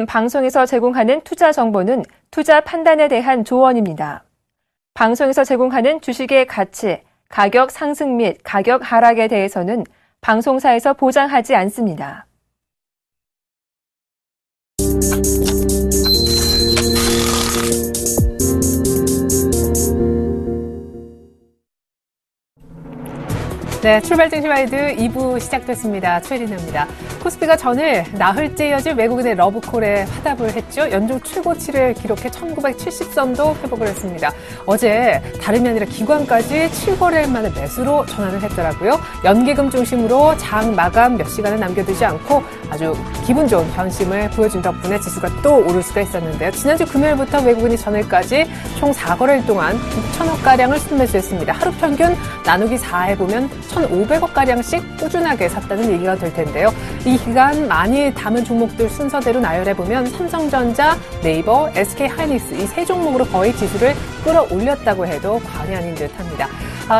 지금 방송에서 제공하는 투자 정보는 투자 판단에 대한 조언입니다. 방송에서 제공하는 주식의 가치, 가격 상승 및 가격 하락에 대해서는 방송사에서 보장하지 않습니다. 네, 출발 증시와이드 2부 시작됐습니다. 최리나입니다. 코스피가 전일 나흘째 이어진 외국인의 러브콜에 화답을 했죠. 연중 최고치를 기록해 1970선도 회복을 했습니다. 어제 다름이 아니라 기관까지 7거래일 만에 매수로 전환을 했더라고요. 연기금 중심으로 장 마감 몇 시간을 남겨두지 않고 아주 기분 좋은 변심을 보여준 덕분에 지수가 또 오를 수가 있었는데요. 지난주 금요일부터 외국인이 전일까지 총 4거래일 동안 6천억가량을 순매수했습니다. 하루 평균 나누기 4 해보면 1,500억가량씩 꾸준하게 샀다는 얘기가 될 텐데요. 이 기간 많이 담은 종목들 순서대로 나열해보면 삼성전자, 네이버, SK하이닉스 이 세 종목으로 거의 지수를 끌어올렸다고 해도 과언이 아닌 듯합니다.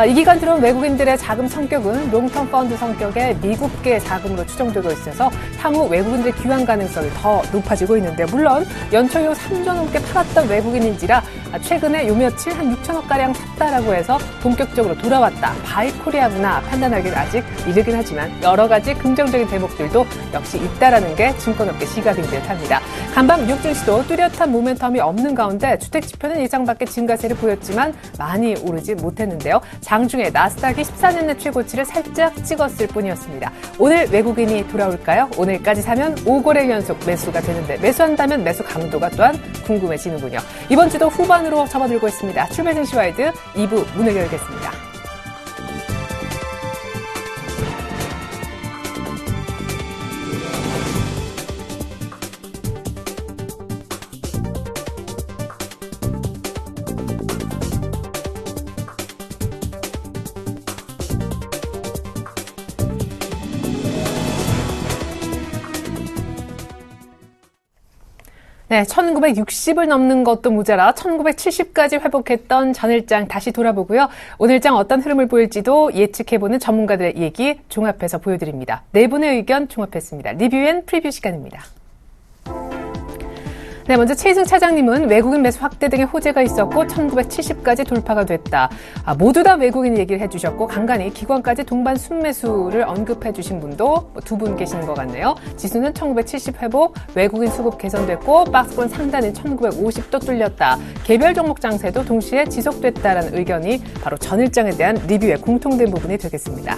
이 기간 들어온 외국인들의 자금 성격은 롱텀 펀드 성격의 미국계 자금으로 추정되고 있어서 향후 외국인들의 귀환 가능성이 더 높아지고 있는데 물론 연초 이후 3조 넘게 팔았던 외국인인지라 최근에 요 며칠 한 6천억가량 샀다라고 해서 본격적으로 돌아왔다. 바이코리아구나 판단하기는 아직 이르긴 하지만 여러 가지 긍정적인 대목들도 역시 있다라는 게 증권업계 시각인 듯합니다. 간밤 뉴욕 증시도 뚜렷한 모멘텀이 없는 가운데 주택지표는 예상 밖의 증가세를 보였지만 많이 오르지 못했는데요. 장중에 나스닥이 14년 내 최고치를 살짝 찍었을 뿐이었습니다. 오늘 외국인이 돌아올까요? 오늘까지 사면 5거래일 연속 매수가 되는데 매수한다면 매수 강도가 또한 궁금해지는군요. 이번 주도 후반으로 접어들고 있습니다. 출발 증시와이드 2부 문을 열겠습니다. 네, 1960을 넘는 것도 모자라 1970까지 회복했던 전일장 다시 돌아보고요. 오늘장 어떤 흐름을 보일지도 예측해보는 전문가들의 얘기 종합해서 보여드립니다. 네 분의 의견 종합했습니다. 리뷰 앤 프리뷰 시간입니다. 네, 먼저 최희승 차장님은 외국인 매수 확대 등의 호재가 있었고 1970까지 돌파가 됐다. 모두 다 외국인 얘기를 해주셨고 간간히 기관까지 동반 순매수를 언급해 주신 분도 두 분 계시는 것 같네요. 지수는 1970 회복, 외국인 수급 개선됐고 박스권 상단인 1950도 뚫렸다. 개별 종목 장세도 동시에 지속됐다라는 의견이 바로 전일장에 대한 리뷰의 공통된 부분이 되겠습니다.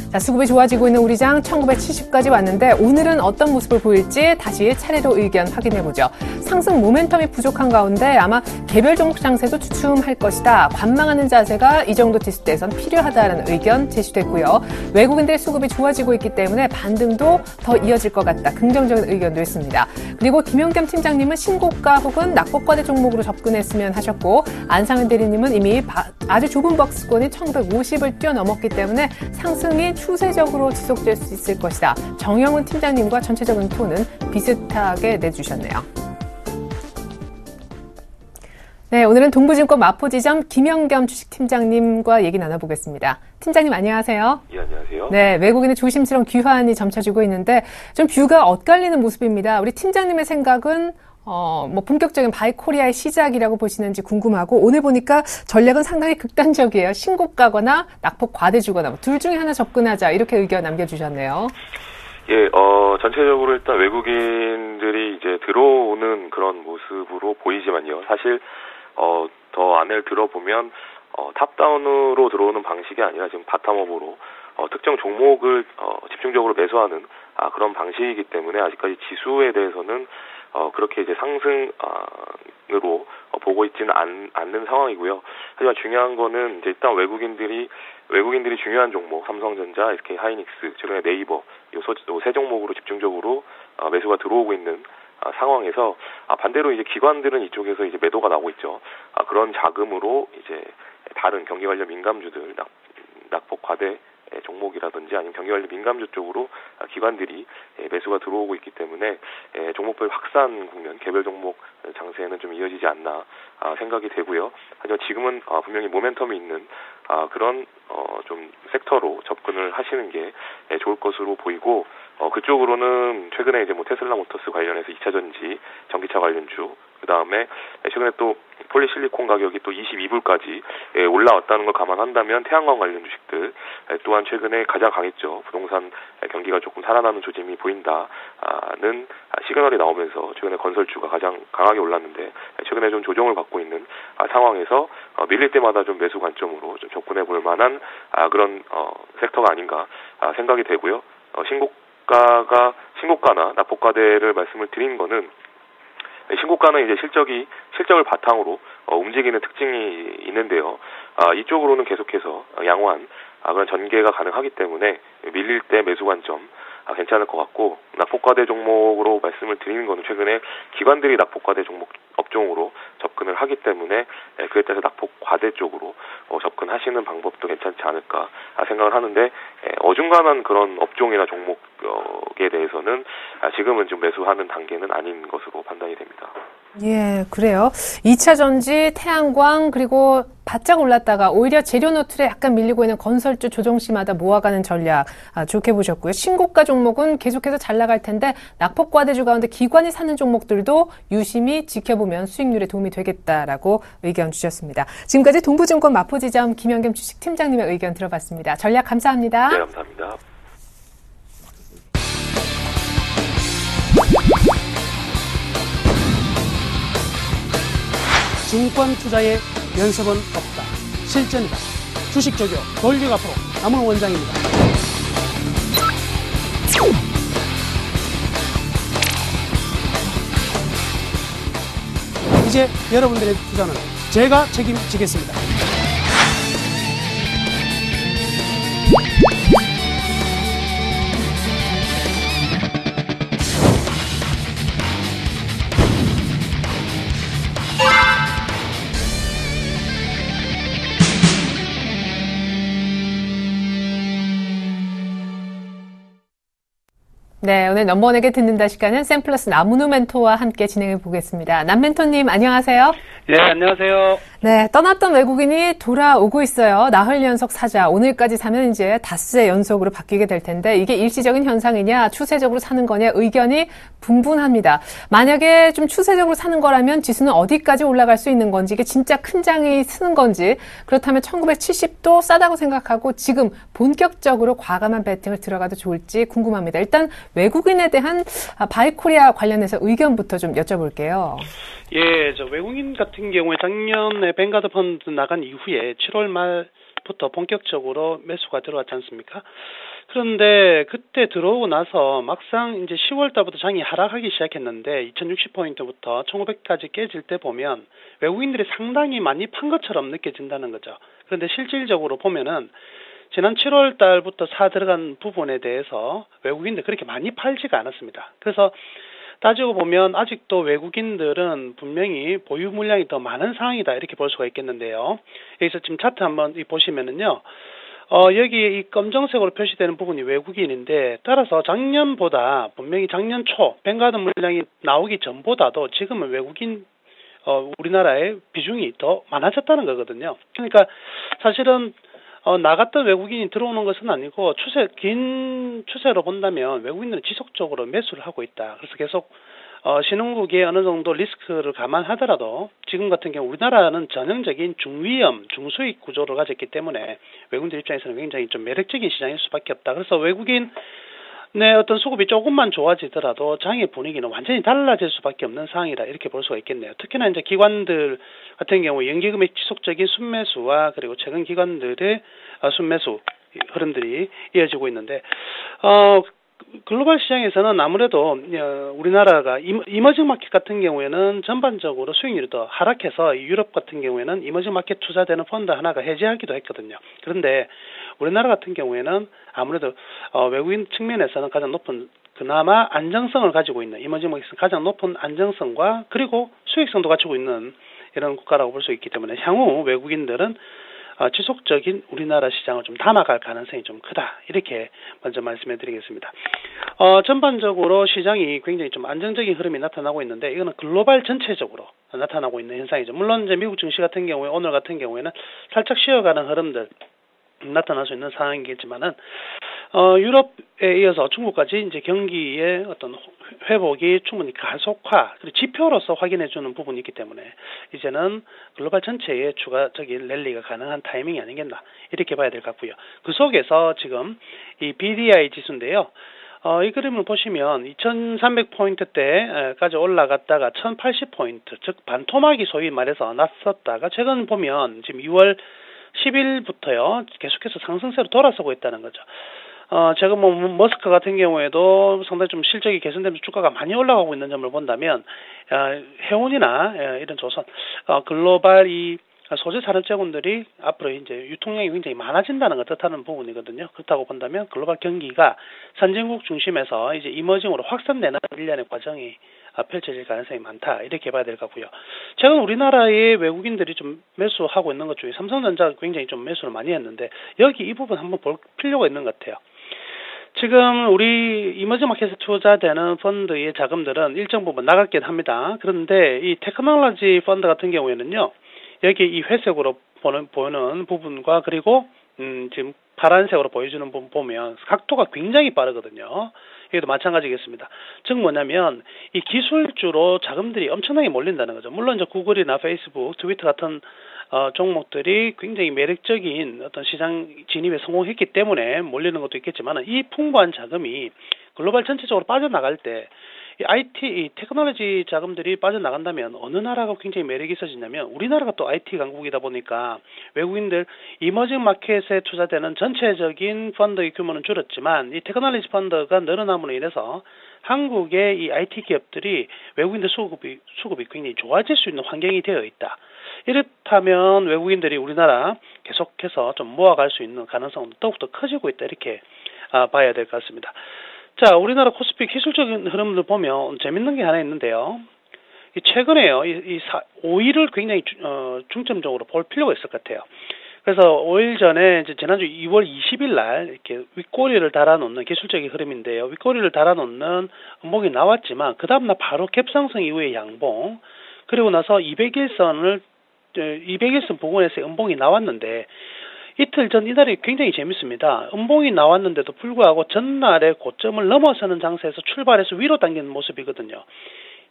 자, 수급이 좋아지고 있는 우리 장 1970까지 왔는데 오늘은 어떤 모습을 보일지 다시 차례로 의견 확인해보죠. 상승 모멘텀이 부족한 가운데 아마 개별 종목 장세도 주춤할 것이다. 관망하는 자세가 이 정도 지수대에선 필요하다는 의견 제시됐고요. 외국인들의 수급이 좋아지고 있기 때문에 반등도 더 이어질 것 같다. 긍정적인 의견도 있습니다. 그리고 김용겸 팀장님은 신고가 혹은 낙폭과대 종목으로 접근했으면 하셨고 안상현 대리님은 이미 아주 좁은 박스권인 1950을 뛰어넘었기 때문에 상승이 추세적으로 지속될 수 있을 것이다. 정영훈 팀장님과 전체적인 톤은 비슷하게 내주셨네요. 네, 오늘은 동부증권 마포지점 김영겸 주식팀장님과 얘기 나눠보겠습니다. 팀장님 안녕하세요. 예, 안녕하세요. 네, 외국인의 조심스러운 귀환이 점쳐지고 있는데 좀 뷰가 엇갈리는 모습입니다. 우리 팀장님의 생각은 본격적인 바이코리아의 시작이라고 보시는지 궁금하고, 오늘 보니까 전략은 상당히 극단적이에요. 신고가거나 낙폭 과대 주거나 둘 중에 하나 접근하자, 이렇게 의견 남겨주셨네요. 예, 전체적으로 일단 외국인들이 이제 들어오는 그런 모습으로 보이지만요. 사실, 더 안을 들어보면, 탑다운으로 들어오는 방식이 아니라 지금 바텀업으로, 특정 종목을, 집중적으로 매수하는, 그런 방식이기 때문에 아직까지 지수에 대해서는 그렇게 이제 상승으로 보고 있지는 않는 상황이고요. 하지만 중요한 거는 이제 일단 외국인들이 중요한 종목, 삼성전자, SK하이닉스, 최근에 네이버, 요 세 종목으로 집중적으로 매수가 들어오고 있는 상황에서 반대로 이제 기관들은 이쪽에서 이제 매도가 나오고 있죠. 그런 자금으로 이제 다른 경기 관련 민감주들, 낙폭 과대 종목이라든지 아니면 경기관리 민감주 쪽으로 기관들이 매수가 들어오고 있기 때문에 종목별 확산 국면, 개별 종목 장세에는 좀 이어지지 않나 생각이 되고요. 하지만 지금은 분명히 모멘텀이 있는 그런 좀 섹터로 접근을 하시는 게 좋을 것으로 보이고, 그쪽으로는 최근에 이제 뭐 테슬라 모터스 관련해서 2차 전지, 전기차 관련주, 그 다음에 최근에 또 폴리실리콘 가격이 또 22불까지 올라왔다는 걸 감안한다면 태양광 관련 주식들 또한 최근에 가장 강했죠. 부동산 경기가 조금 살아나는 조짐이 보인다는 시그널이 나오면서 최근에 건설주가 가장 강하게 올랐는데, 최근에 좀 조정을 받고 있는 상황에서 밀릴 때마다 좀 매수 관점으로 좀 접근해 볼 만한 그런 섹터가 아닌가 생각이 되고요. 신고가나 납폭과대를 말씀을 드린 거는, 신고가는 이제 실적을 바탕으로 움직이는 특징이 있는데요. 이쪽으로는 계속해서 양호한 그런 전개가 가능하기 때문에 밀릴 때 매수 관점 괜찮을 것 같고, 납폭과대 종목으로 말씀을 드리는 거는 최근에 기관들이 납폭과대 종목 업종으로 접근을 하기 때문에 그에 따라서 납폭과대 쪽으로 접근하시는 방법도 괜찮지 않을까 생각을 하는데, 어중간한 그런 업종이나 종목에 대해서는 지금은 좀 매수하는 단계는 아닌 것으로 판단이 됩니다. 예, 그래요. 2차 전지, 태양광, 그리고 바짝 올랐다가 오히려 재료 노출에 약간 밀리고 있는 건설주 조정시마다 모아가는 전략 좋게 보셨고요. 신고가 종목은 계속해서 잘 나갈 텐데 낙폭과대주 가운데 기관이 사는 종목들도 유심히 지켜보면 수익률에 도움이 되겠다라고 의견 주셨습니다. 지금까지 동부증권 마포지점 김현겸 주식팀장님의 의견 들어봤습니다. 전략 감사합니다. 네, 감사합니다. 증권 투자의 연습은 없다. 실전이다. 주식 조교 돌격 앞으로 남은 원장입니다. 이제 여러분들의 투자는 제가 책임지겠습니다. 네, 오늘 넘버원에게 듣는다 시간은 샘플러스 남은우 멘토와 함께 진행해 보겠습니다. 남 멘토님 안녕하세요. 네, 안녕하세요. 네, 떠났던 외국인이 돌아오고 있어요. 나흘 연속 사자. 오늘까지 사면 이제 닷새 연속으로 바뀌게 될 텐데 이게 일시적인 현상이냐 추세적으로 사는 거냐 의견이 분분합니다. 만약에 좀 추세적으로 사는 거라면 지수는 어디까지 올라갈 수 있는 건지, 이게 진짜 큰 장이 쓰는 건지, 그렇다면 1970도 싸다고 생각하고 지금 본격적으로 과감한 배팅을 들어가도 좋을지 궁금합니다. 일단 외국인에 대한 바이코리아 관련해서 의견부터 좀 여쭤볼게요. 예, 외국인 같은 경우에 작년에 뱅가드 펀드 나간 이후에 7월 말부터 본격적으로 매수가 들어왔지 않습니까? 그런데 그때 들어오고 나서 막상 이제 10월 달부터 장이 하락하기 시작했는데 2060포인트부터 1900까지 깨질 때 보면 외국인들이 상당히 많이 판 것처럼 느껴진다는 거죠. 그런데 실질적으로 보면은 지난 7월 달부터 사 들어간 부분에 대해서 외국인들 그렇게 많이 팔지가 않았습니다. 그래서 따지고 보면 아직도 외국인들은 분명히 보유 물량이 더 많은 상황이다 이렇게 볼 수가 있겠는데요. 여기서 지금 차트 한번 보시면은요. 여기 이 검정색으로 표시되는 부분이 외국인인데, 따라서 작년보다 분명히 작년 초 뱅가드 물량이 나오기 전보다도 지금은 외국인 우리나라의 비중이 더 많아졌다는 거거든요. 그러니까 사실은 나갔던 외국인이 들어오는 것은 아니고 긴 추세로 본다면 외국인들은 지속적으로 매수를 하고 있다. 그래서 계속 신흥국의 어느 정도 리스크를 감안하더라도 지금 같은 경우 우리나라는 전형적인 중위험, 중수익 구조를 가졌기 때문에 외국인들 입장에서는 굉장히 좀 매력적인 시장일 수밖에 없다. 그래서 외국인 어떤 수급이 조금만 좋아지더라도 장의 분위기는 완전히 달라질 수밖에 없는 상황이다 이렇게 볼 수가 있겠네요. 특히나 이제 기관들 같은 경우 연기금의 지속적인 순매수와 그리고 최근 기관들의 순매수 흐름들이 이어지고 있는데 글로벌 시장에서는 아무래도 우리나라가 이머징 마켓 같은 경우에는 전반적으로 수익률이 더 하락해서 유럽 같은 경우에는 이머징 마켓 투자되는 펀드 하나가 해지하기도 했거든요. 그런데 우리나라 같은 경우에는 아무래도 외국인 측면에서는 가장 높은 그나마 안정성을 가지고 있는, 이머징 마켓은 가장 높은 안정성과 그리고 수익성도 갖추고 있는 이런 국가라고 볼 수 있기 때문에 향후 외국인들은 지속적인 우리나라 시장을 좀 담아갈 가능성이 좀 크다. 이렇게 먼저 말씀해 드리겠습니다. 전반적으로 시장이 굉장히 좀 안정적인 흐름이 나타나고 있는데 이거는 글로벌 전체적으로 나타나고 있는 현상이죠. 물론 이제 미국 증시 같은 경우에 오늘 같은 경우에는 살짝 쉬어가는 흐름들 나타날 수 있는 상황이겠지만은 유럽에 이어서 중국까지 이제 경기의 어떤 회복이 충분히 가속화 그리고 지표로서 확인해주는 부분이 있기 때문에 이제는 글로벌 전체의 추가적인 랠리가 가능한 타이밍이 아니겠나 이렇게 봐야 될 것 같고요. 그 속에서 지금 이 BDI 지수인데요. 이 그림을 보시면 2300포인트대까지 올라갔다가 1080포인트 즉 반토막이 소위 말해서 났었다가 최근 보면 지금 2월 10일부터요 계속해서 상승세로 돌아서고 있다는 거죠. 제가 머스크 같은 경우에도 상당히 좀 실적이 개선되면서 주가가 많이 올라가고 있는 점을 본다면 해운이나 이런 조선 글로벌 이 소재 산업재군들이 앞으로 이제 유통량이 굉장히 많아진다는 걸 뜻하는 부분이거든요. 그렇다고 본다면 글로벌 경기가 선진국 중심에서 이제 이머징으로 확산되는 일련의 과정이 펼쳐질 가능성이 많다. 이렇게 봐야 될 것 같고요. 최근 우리나라의 외국인들이 좀 매수하고 있는 것 중에 삼성전자가 굉장히 좀 매수를 많이 했는데 여기 이 부분 한번 볼 필요가 있는 것 같아요. 지금 우리 이머징 마켓에 투자되는 펀드의 자금들은 일정 부분 나갔긴 합니다. 그런데 이 테크놀로지 펀드 같은 경우에는요. 여기 이 회색으로 보이는 부분과 그리고 지금 파란색으로 보여주는 부분 보면 각도가 굉장히 빠르거든요. 여기도 마찬가지겠습니다. 즉 뭐냐면 이 기술주로 자금들이 엄청나게 몰린다는 거죠. 물론 이제 구글이나 페이스북, 트위터 같은 종목들이 굉장히 매력적인 어떤 시장 진입에 성공했기 때문에 몰리는 것도 있겠지만 이 풍부한 자금이 글로벌 전체적으로 빠져나갈 때 이 IT, 이 테크놀로지 자금들이 빠져나간다면 어느 나라가 굉장히 매력이 있어지냐면 우리나라가 또 IT 강국이다 보니까 외국인들 이머징 마켓에 투자되는 전체적인 펀드의 규모는 줄었지만 이 테크놀로지 펀드가 늘어남으로 인해서 한국의 이 IT 기업들이 외국인들 수급이 굉장히 좋아질 수 있는 환경이 되어 있다. 이렇다면 외국인들이 우리나라 계속해서 좀 모아갈 수 있는 가능성은 더욱더 커지고 있다. 이렇게 봐야 될 것 같습니다. 자, 우리나라 코스피 기술적인 흐름을 보면 재밌는 게 하나 있는데요. 최근에요, 5일을 굉장히 중점적으로 볼 필요가 있을 것 같아요. 그래서 5일 전에 이제 지난주 2월 20일 날 이렇게 윗꼬리를 달아놓는 기술적인 흐름인데요. 윗꼬리를 달아놓는 음봉이 나왔지만 그 다음날 바로 갭상승 이후의 양봉 그리고 나서 200일선 부근에서 음봉이 나왔는데 이틀 전 이날이 굉장히 재밌습니다. 음봉이 나왔는데도 불구하고 전날의 고점을 넘어서는 장세에서 출발해서 위로 당기는 모습이거든요.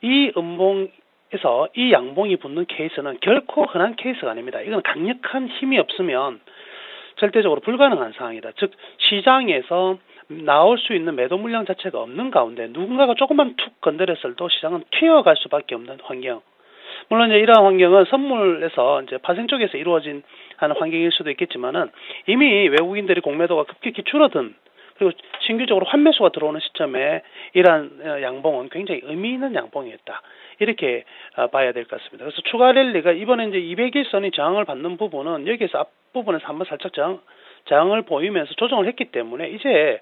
이 음봉에서 이 양봉이 붙는 케이스는 결코 흔한 케이스가 아닙니다. 이건 강력한 힘이 없으면 절대적으로 불가능한 상황이다. 즉 시장에서 나올 수 있는 매도 물량 자체가 없는 가운데 누군가가 조금만 툭 건드렸을 때 시장은 튀어갈 수밖에 없는 환경. 물론 이제 이러한 환경은 선물에서 이제 파생 쪽에서 이루어진 하는 환경일 수도 있겠지만은 이미 외국인들이 공매도가 급격히 줄어든 그리고 신규적으로 환매수가 들어오는 시점에 이러한 양봉은 굉장히 의미 있는 양봉이었다. 이렇게 봐야 될 것 같습니다. 그래서 추가 랠리가 이번에 이제 200일선이 저항을 받는 부분은 여기에서 앞부분에서 한번 살짝 저항을 보이면서 조정을 했기 때문에 이제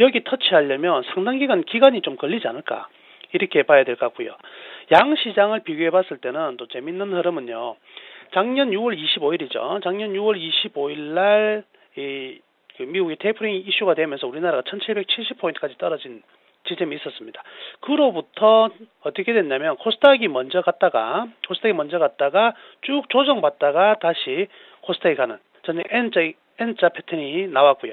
여기 터치하려면 상당 기간이 좀 걸리지 않을까. 이렇게 봐야 될 것 같고요. 양 시장을 비교해 봤을 때는 또 재밌는 흐름은요. 작년 6월 25일이죠. 작년 6월 25일 날 미국의 테이퍼링 이슈가 되면서 우리나라가 1770포인트까지 떨어진 지점이 있었습니다. 그로부터 어떻게 됐냐면 코스닥이 먼저 갔다가 쭉 조정받다가 다시 코스닥이 가는 전에 N자 패턴이 나왔고요.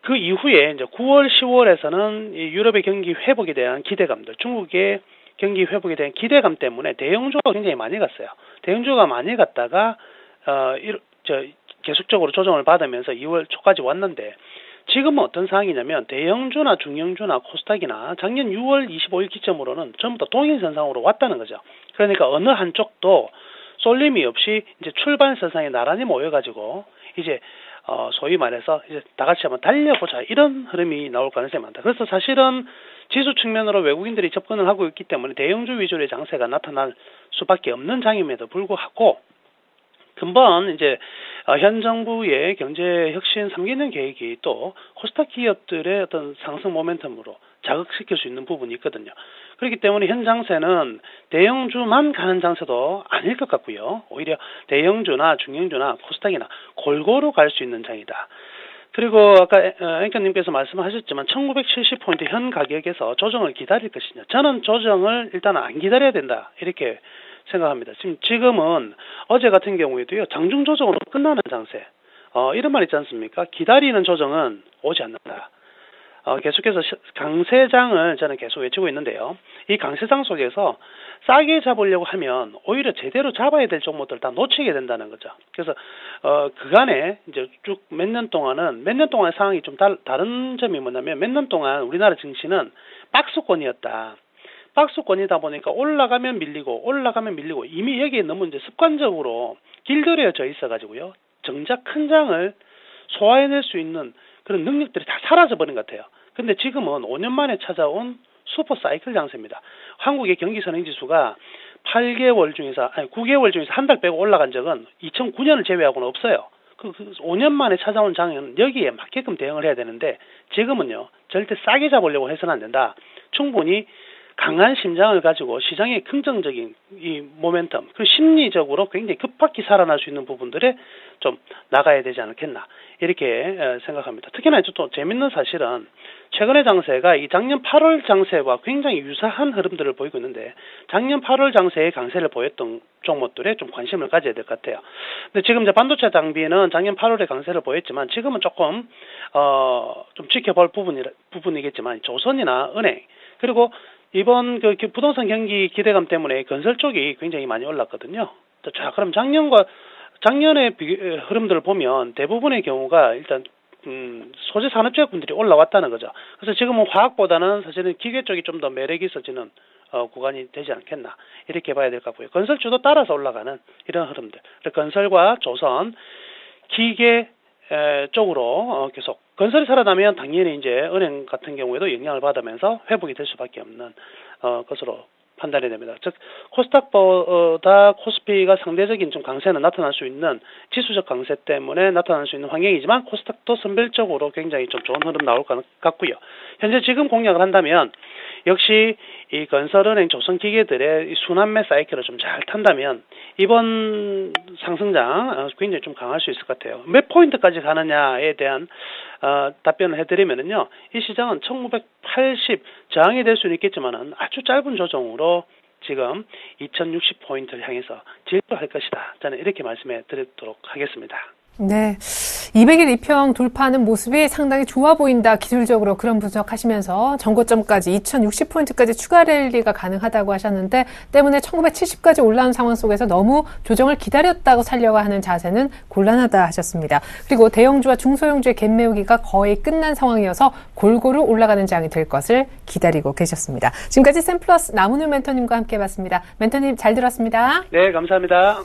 그 이후에 이제 9월, 10월에서는 유럽의 경기 회복에 대한 기대감들, 중국의 경기 회복에 대한 기대감 때문에 대형주가 굉장히 많이 갔어요. 대형주가 많이 갔다가 계속적으로 조정을 받으면서 2월 초까지 왔는데 지금은 어떤 상황이냐면 대형주나 중형주나 코스닥이나 작년 6월 25일 기점으로는 전부 다 동일선상으로 왔다는 거죠. 그러니까 어느 한쪽도 쏠림이 없이 이제 출발선상에 나란히 모여가지고 이제 소위 말해서 이제 다 같이 한번 달려보자 이런 흐름이 나올 가능성이 많다. 그래서 사실은 지수 측면으로 외국인들이 접근을 하고 있기 때문에 대형주 위주의 장세가 나타날 수밖에 없는 장임에도 불구하고 금번 이제 현 정부의 경제 혁신 3개년 계획이 또 코스닥 기업들의 어떤 상승 모멘텀으로 자극시킬 수 있는 부분이 있거든요. 그렇기 때문에 현 장세는 대형주만 가는 장세도 아닐 것 같고요. 오히려 대형주나 중형주나 코스닥이나 골고루 갈 수 있는 장이다. 그리고 아까 앵커님께서 말씀하셨지만 1970포인트 현 가격에서 조정을 기다릴 것이냐. 저는 조정을 일단 안 기다려야 된다. 이렇게 생각합니다. 지금은 어제 같은 경우에도요. 장중 조정으로 끝나는 장세. 이런 말 있지 않습니까? 기다리는 조정은 오지 않는다. 계속해서 강세장을 저는 계속 외치고 있는데요. 이 강세장 속에서 싸게 잡으려고 하면 오히려 제대로 잡아야 될 종목들 다 놓치게 된다는 거죠. 그래서 그간에 이제 쭉 몇 년 동안의 상황이 좀 다른 점이 뭐냐면 몇 년 동안 우리나라 증시는 박스권이었다. 박스권이다 보니까 올라가면 밀리고 이미 여기에 너무 이제 습관적으로 길들여져 있어가지고요. 정작 큰 장을 소화해낼 수 있는 그런 능력들이 다 사라져버린 것 같아요. 근데 지금은 5년 만에 찾아온 슈퍼 사이클 장세입니다. 한국의 경기 선행지수가 9개월 중에서 한 달 빼고 올라간 적은 2009년을 제외하고는 없어요. 5년 만에 찾아온 장은 여기에 맞게끔 대응을 해야 되는데 지금은요. 절대 싸게 잡으려고 해서는 안 된다. 충분히 강한 심장을 가지고 시장의 긍정적인 이 모멘텀, 그리고 심리적으로 굉장히 급박히 살아날 수 있는 부분들에 좀 나가야 되지 않겠나 이렇게 생각합니다. 특히나 또 재밌는 사실은 최근의 장세가 이 작년 8월 장세와 굉장히 유사한 흐름들을 보이고 있는데 작년 8월 장세의 강세를 보였던 종목들에 좀 관심을 가져야 될 것 같아요. 근데 지금 이제 반도체 장비는 작년 8월에 강세를 보였지만 지금은 조금 좀 지켜볼 부분이겠지만 조선이나 은행 그리고 이번 그 부동산 경기 기대감 때문에 건설 쪽이 굉장히 많이 올랐거든요. 자, 그럼 작년의 흐름들을 보면 대부분의 경우가 일단 소재 산업재 분들이 올라왔다는 거죠. 그래서 지금은 화학보다는 사실은 기계 쪽이 좀 더 매력이 있어지는 구간이 되지 않겠나 이렇게 봐야 될 것 같고요. 건설주도 따라서 올라가는 이런 흐름들. 건설과 조선, 기계 쪽으로 계속 건설이 살아나면 당연히 이제 은행 같은 경우에도 영향을 받으면서 회복이 될 수밖에 없는 것으로 판단이 됩니다. 즉 코스닥보다 코스피가 상대적인 좀 강세는 나타날 수 있는 지수적 강세 때문에 나타날 수 있는 환경이지만 코스닥도 선별적으로 굉장히 좀 좋은 흐름 나올 것 같고요. 현재 지금 공략을 한다면 역시 이 건설은행 조선기계들의 순환매 사이클을 좀 잘 탄다면 이번 상승장 굉장히 좀 강할 수 있을 것 같아요. 몇 포인트까지 가느냐에 대한 답변을 해드리면은요, 이 시장은 1980 저항이 될 수는 있겠지만은 아주 짧은 조정으로 지금 2060포인트를 향해서 진입할 것이다. 저는 이렇게 말씀해 드리도록 하겠습니다. 네. 200일 이평 돌파하는 모습이 상당히 좋아 보인다. 기술적으로 그런 분석하시면서 전고점까지 2060포인트까지 추가 랠리가 가능하다고 하셨는데 때문에 1970까지 올라온 상황 속에서 너무 조정을 기다렸다고 살려고 하는 자세는 곤란하다 하셨습니다. 그리고 대형주와 중소형주의 갭 메우기가 거의 끝난 상황이어서 골고루 올라가는 장이 될 것을 기다리고 계셨습니다. 지금까지 샘플러스 남은우 멘토님과 함께 봤습니다. 멘토님 잘 들었습니다. 네, 감사합니다.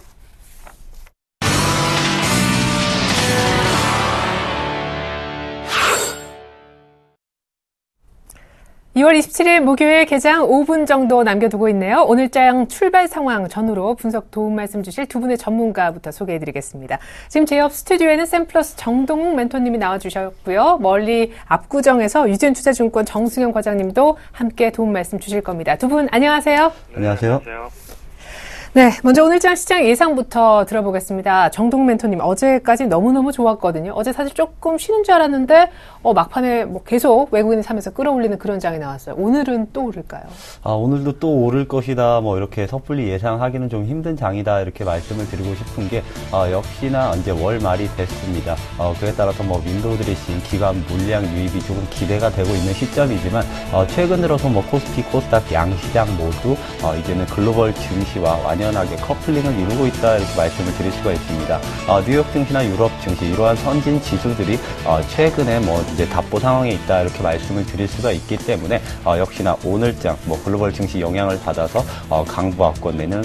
2월 27일 목요일 개장 5분 정도 남겨두고 있네요. 오늘장 출발 상황 전후로 분석 도움 말씀 주실 두 분의 전문가부터 소개해드리겠습니다. 지금 제 옆 스튜디오에는 샘플러스 정동욱 멘토님이 나와주셨고요. 멀리 압구정에서 유진투자증권 정승현 과장님도 함께 도움 말씀 주실 겁니다. 두 분 안녕하세요. 안녕하세요. 네, 먼저 오늘장 시장 예상부터 들어보겠습니다. 정동욱 멘토님, 어제까지 너무너무 좋았거든요. 어제 사실 조금 쉬는 줄 알았는데 막판에 계속 외국인이 사면서 끌어올리는 그런 장이 나왔어요. 오늘은 또 오를까요? 오늘도 또 오를 것이다. 이렇게 섣불리 예상하기는 좀 힘든 장이다. 이렇게 말씀을 드리고 싶은 게 역시나 이제 월 말이 됐습니다. 그에 따라서 윈도우 드레싱, 기관 물량 유입이 조금 기대가 되고 있는 시점이지만 최근 들어서 코스피, 코스닥 양시장 모두 이제는 글로벌 증시와 완연하게 커플링을 이루고 있다. 이렇게 말씀을 드릴 수가 있습니다. 뉴욕 증시나 유럽 증시 이러한 선진 지수들이 최근에 이제 답보 상황에 있다. 이렇게 말씀을 드릴 수가 있기 때문에 역시나 오늘장 글로벌 증시 영향을 받아서 강보합권 내는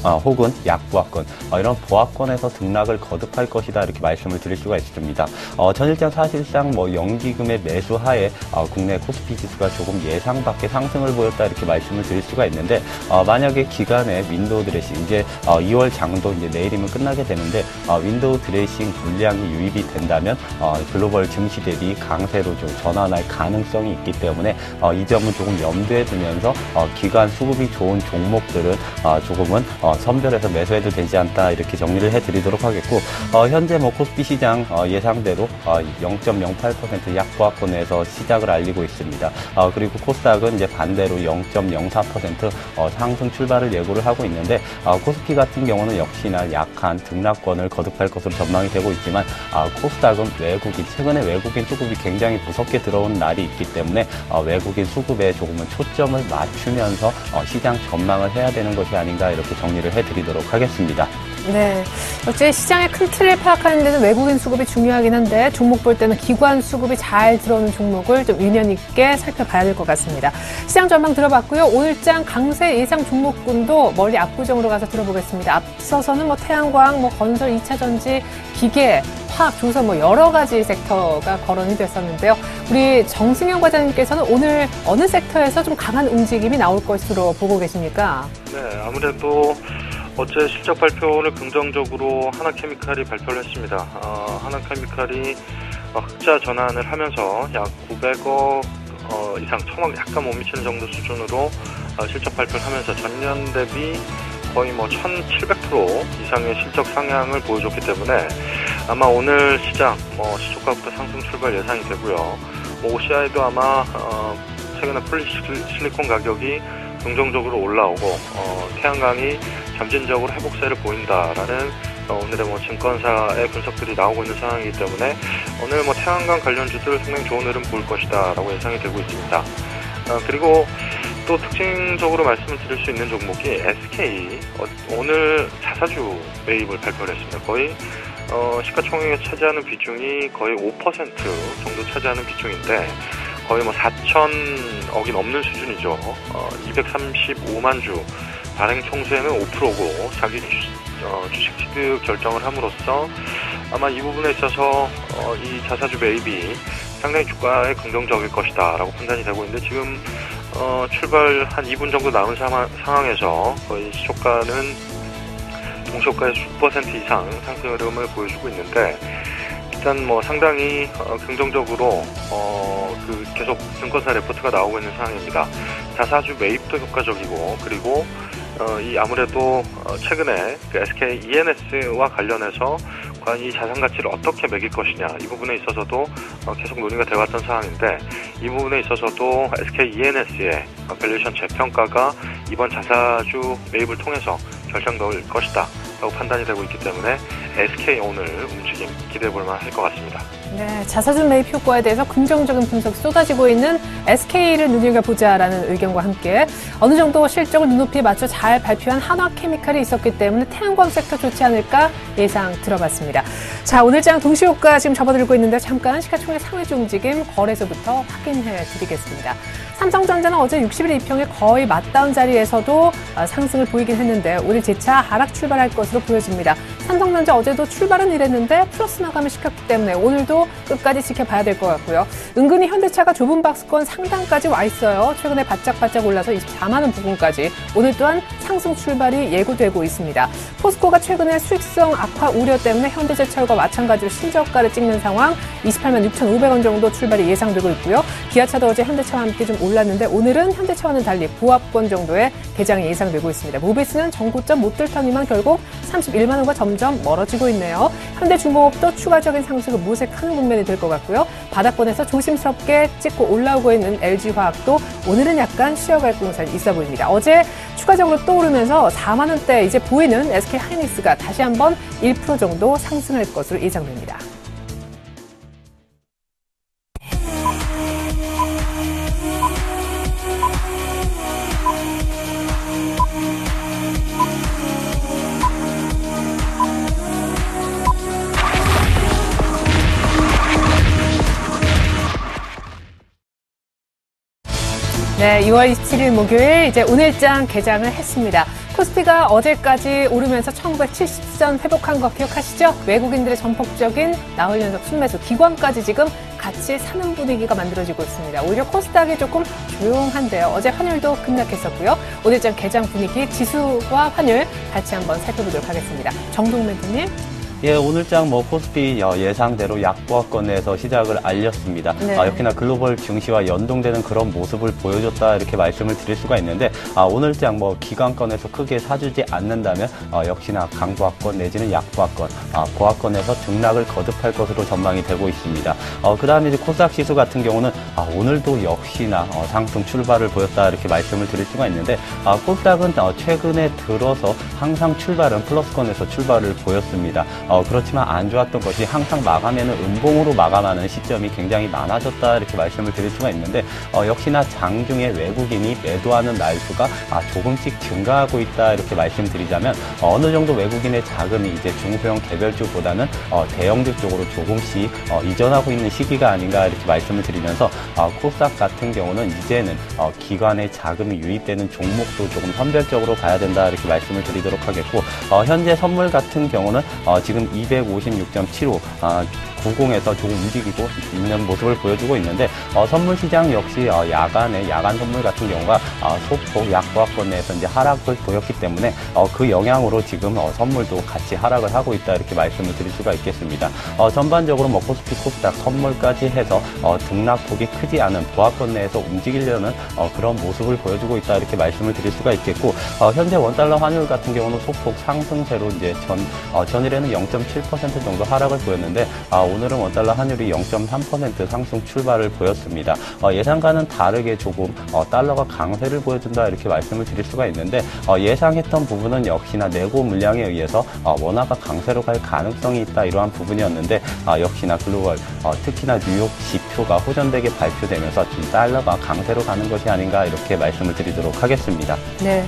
혹은 약보합권 이런 보합권에서 등락을 거듭할 것이다 이렇게 말씀을 드릴 수가 있습니다. 전일장 사실상 연기금의 매수 하에 국내 코스피 지수가 조금 예상 밖의 상승을 보였다 이렇게 말씀을 드릴 수가 있는데 만약에 기간에 윈도우 드레싱 이제 2월 장도 이제 내일이면 끝나게 되는데 윈도우 드레싱 물량이 유입이 된다면 글로벌 증시 대비 강세로 좀 전환할 가능성이 있기 때문에 이 점은 조금 염두에 두면서 기간 수급이 좋은 종목들은 조금은 선별해서 매수해도 되지 않다 이렇게 정리를 해드리도록 하겠고 현재 코스피 시장 예상대로 0.08% 약보합권에서 시작을 알리고 있습니다. 그리고 코스닥은 이제 반대로 0.04% 상승 출발을 예고를 하고 있는데 코스피 같은 경우는 역시나 약한 등락권을 거듭할 것으로 전망이 되고 있지만 코스닥은 최근에 외국인 수급이 굉장히 무섭게 들어온 날이 있기 때문에 외국인 수급에 조금은 초점을 맞추면서 시장 전망을 해야 되는 것이 아닌가 이렇게 정리를 해드리도록 하겠습니다. 네. 어째 시장의 큰 틀을 파악하는 데는 외국인 수급이 중요하긴 한데 종목 볼 때는 기관 수급이 잘 들어오는 종목을 좀 유념 있게 살펴봐야 될 것 같습니다. 시장 전망 들어봤고요. 오늘장 강세 예상 종목군도 멀리 압구정으로 가서 들어보겠습니다. 앞서서는 태양광, 건설, 2차 전지, 기계, 화학, 조선 여러 가지 섹터가 거론이 됐었는데요. 우리 정승현 과장님께서는 오늘 어느 섹터에서 좀 강한 움직임이 나올 것으로 보고 계십니까? 네, 아무래도 어제 실적 발표를 긍정적으로 하나케미칼이 발표를 했습니다. 하나케미칼이 흑자 전환을 하면서 약 900억 이상, 1000억 약간 못 미치는 정도 수준으로 실적 발표를 하면서 전년 대비 거의 1700% 이상의 실적 상향을 보여줬기 때문에 아마 오늘 시장 시초가부터 상승 출발 예상이 되고요. OCI도 아마 최근에 폴리실리콘 가격이 긍정적으로 올라오고 태양광이 점진적으로 회복세를 보인다라는 오늘의 증권사의 분석들이 나오고 있는 상황이기 때문에 오늘 태양광 관련주들 상당히 좋은 흐름 보일 것이다라고 예상이 되고 있습니다. 그리고 또 특징적으로 말씀을 드릴 수 있는 종목이 SK 오늘 자사주 매입을 발표를 했습니다. 거의 시가총액에 차지하는 비중이 거의 5% 정도 차지하는 비중인데 거의 4,000억이 넘는 수준이죠. 235만 주 발행 총수에는 5%고 자기 주식 취득 결정을 함으로써 아마 이 부분에 있어서 이 자사주 매입이 상당히 주가에 긍정적일 것이다 라고 판단이 되고 있는데 지금 출발 한 2분 정도 남은 상황에서 거의 시초가는 동시효과의 10% 이상 상승 흐름을 보여주고 있는데 일단 상당히 긍정적으로 계속 증권사 레포트가 나오고 있는 상황입니다. 자사주 매입도 효과적이고 그리고 이 아무래도 최근에 SK ENS와 관련해서 과연 이 자산 가치를 어떻게 매길 것이냐 이 부분에 있어서도 계속 논의가 되어왔던 상황인데 이 부분에 있어서도 SK ENS의 밸류에이션 재평가가 이번 자사주 매입을 통해서 결정될 것이다 라고 판단이 되고 있기 때문에 SK 오늘 움직임 기대해볼 만할 것 같습니다. 네, 자사주 매입 효과에 대해서 긍정적인 분석이 쏟아지고 있는 SK를 눈여겨보자라는 의견과 함께 어느 정도 실적을 눈높이에 맞춰 잘 발표한 한화케미칼이 있었기 때문에 태양광 섹터 좋지 않을까 예상 들어봤습니다. 자, 오늘장 동시효과 지금 접어들고 있는데 잠깐 시가총액 상회주 움직임 거래소부터 확인해 드리겠습니다. 삼성전자는 어제 60일 이평에 거의 맞다운 자리에서도 상승을 보이긴 했는데 오늘 재차 하락 출발할 것으로 보여집니다. 삼성전자 어제도 출발은 이랬는데 플러스 마감을 시켰기 때문에 오늘도 끝까지 지켜봐야 될 것 같고요. 은근히 현대차가 좁은 박스권 상단까지 와 있어요. 최근에 바짝바짝 올라서 24만 원 부근까지 오늘 또한 상승 출발이 예고되고 있습니다. 포스코가 최근에 수익성 악화 우려 때문에 현대제철과 마찬가지로 신저가를 찍는 상황 28만 6,500원 정도 출발이 예상되고 있고요. 기아차도 어제 현대차와 함께 좀 올랐는데 오늘은 현대차와는 달리 보합권 정도의 개장이 예상되고 있습니다. 모비스는 전고점 못 들터니만 결국 31만 원과 점점 멀어지고 있네요. 현대중공업도 추가적인 상승을 모색하는 국면이 될 것 같고요. 바닥권에서 조심스럽게 찍고 올라오고 있는 LG화학도 오늘은 약간 쉬어갈 공산이 있어 보입니다. 어제 추가적으로 또 오르면서 4만 원대 이제 보이는 SK하이닉스가 다시 한번 1% 정도 상승할 것으로 예상됩니다. 네, 2월 27일 목요일 이제 오늘장 개장을 했습니다. 코스피가 어제까지 오르면서 1970선 회복한 거 기억하시죠? 외국인들의 전폭적인 나흘 연속 순매수, 기관까지 지금 같이 사는 분위기가 만들어지고 있습니다. 오히려 코스닥이 조금 조용한데요. 어제 환율도 급락했었고요. 오늘장 개장 분위기, 지수와 환율 같이 한번 살펴보도록 하겠습니다. 정동 멘토님. 예, 오늘장 코스피 예상대로 약보합권에서 시작을 알렸습니다. 네. 역시나 글로벌 증시와 연동되는 그런 모습을 보여줬다 이렇게 말씀을 드릴 수가 있는데 오늘장 기관권에서 크게 사주지 않는다면 역시나 강보합권 내지는 약보합권, 보합권에서 등락을 거듭할 것으로 전망이 되고 있습니다. 그 다음에 이제 코스닥 지수 같은 경우는 오늘도 역시나 상승 출발을 보였다 이렇게 말씀을 드릴 수가 있는데 코스닥은 최근에 들어서 항상 출발은 플러스권에서 출발을 보였습니다. 그렇지만 안 좋았던 것이 항상 마감에는 음봉으로 마감하는 시점이 굉장히 많아졌다 이렇게 말씀을 드릴 수가 있는데 역시나 장중에 외국인이 매도하는 날수가 조금씩 증가하고 있다 이렇게 말씀드리자면 어느 정도 외국인의 자금이 이제 중소형 개별주보다는 대형주 쪽으로 조금씩 이전하고 있는 시기가 아닌가 이렇게 말씀을 드리면서 코스닥 같은 경우는 이제는 기관의 자금이 유입되는 종목도 조금 선별적으로 봐야 된다 이렇게 말씀을 드리도록 하겠고 현재 선물 같은 경우는 지금 256.75 90에서 조금 움직이고 있는 모습을 보여주고 있는데 선물 시장 역시 야간 선물 같은 경우가 소폭 약보합권 내에서 이제 하락을 보였기 때문에 그 영향으로 지금 선물도 같이 하락을 하고 있다 이렇게 말씀을 드릴 수가 있겠습니다. 전반적으로 코스피 코스닥 선물까지 해서 등락폭이 크지 않은 보합권 내에서 움직이려는 그런 모습을 보여주고 있다 이렇게 말씀을 드릴 수가 있겠고 현재 원달러 환율 같은 경우는 소폭 상승세로 이제 전일에는 0.7% 정도 하락을 보였는데 오늘은 원달러 환율이 0.3% 상승 출발을 보였습니다. 예상과는 다르게 조금 달러가 강세를 보여준다 이렇게 말씀을 드릴 수가 있는데 예상했던 부분은 역시나 내고 물량에 의해서 원화가 강세로 갈 가능성이 있다 이러한 부분이었는데 역시나 글로벌 특히나 뉴욕 지표가 호전되게 발표되면서 좀 달러가 강세로 가는 것이 아닌가 이렇게 말씀을 드리도록 하겠습니다. 네.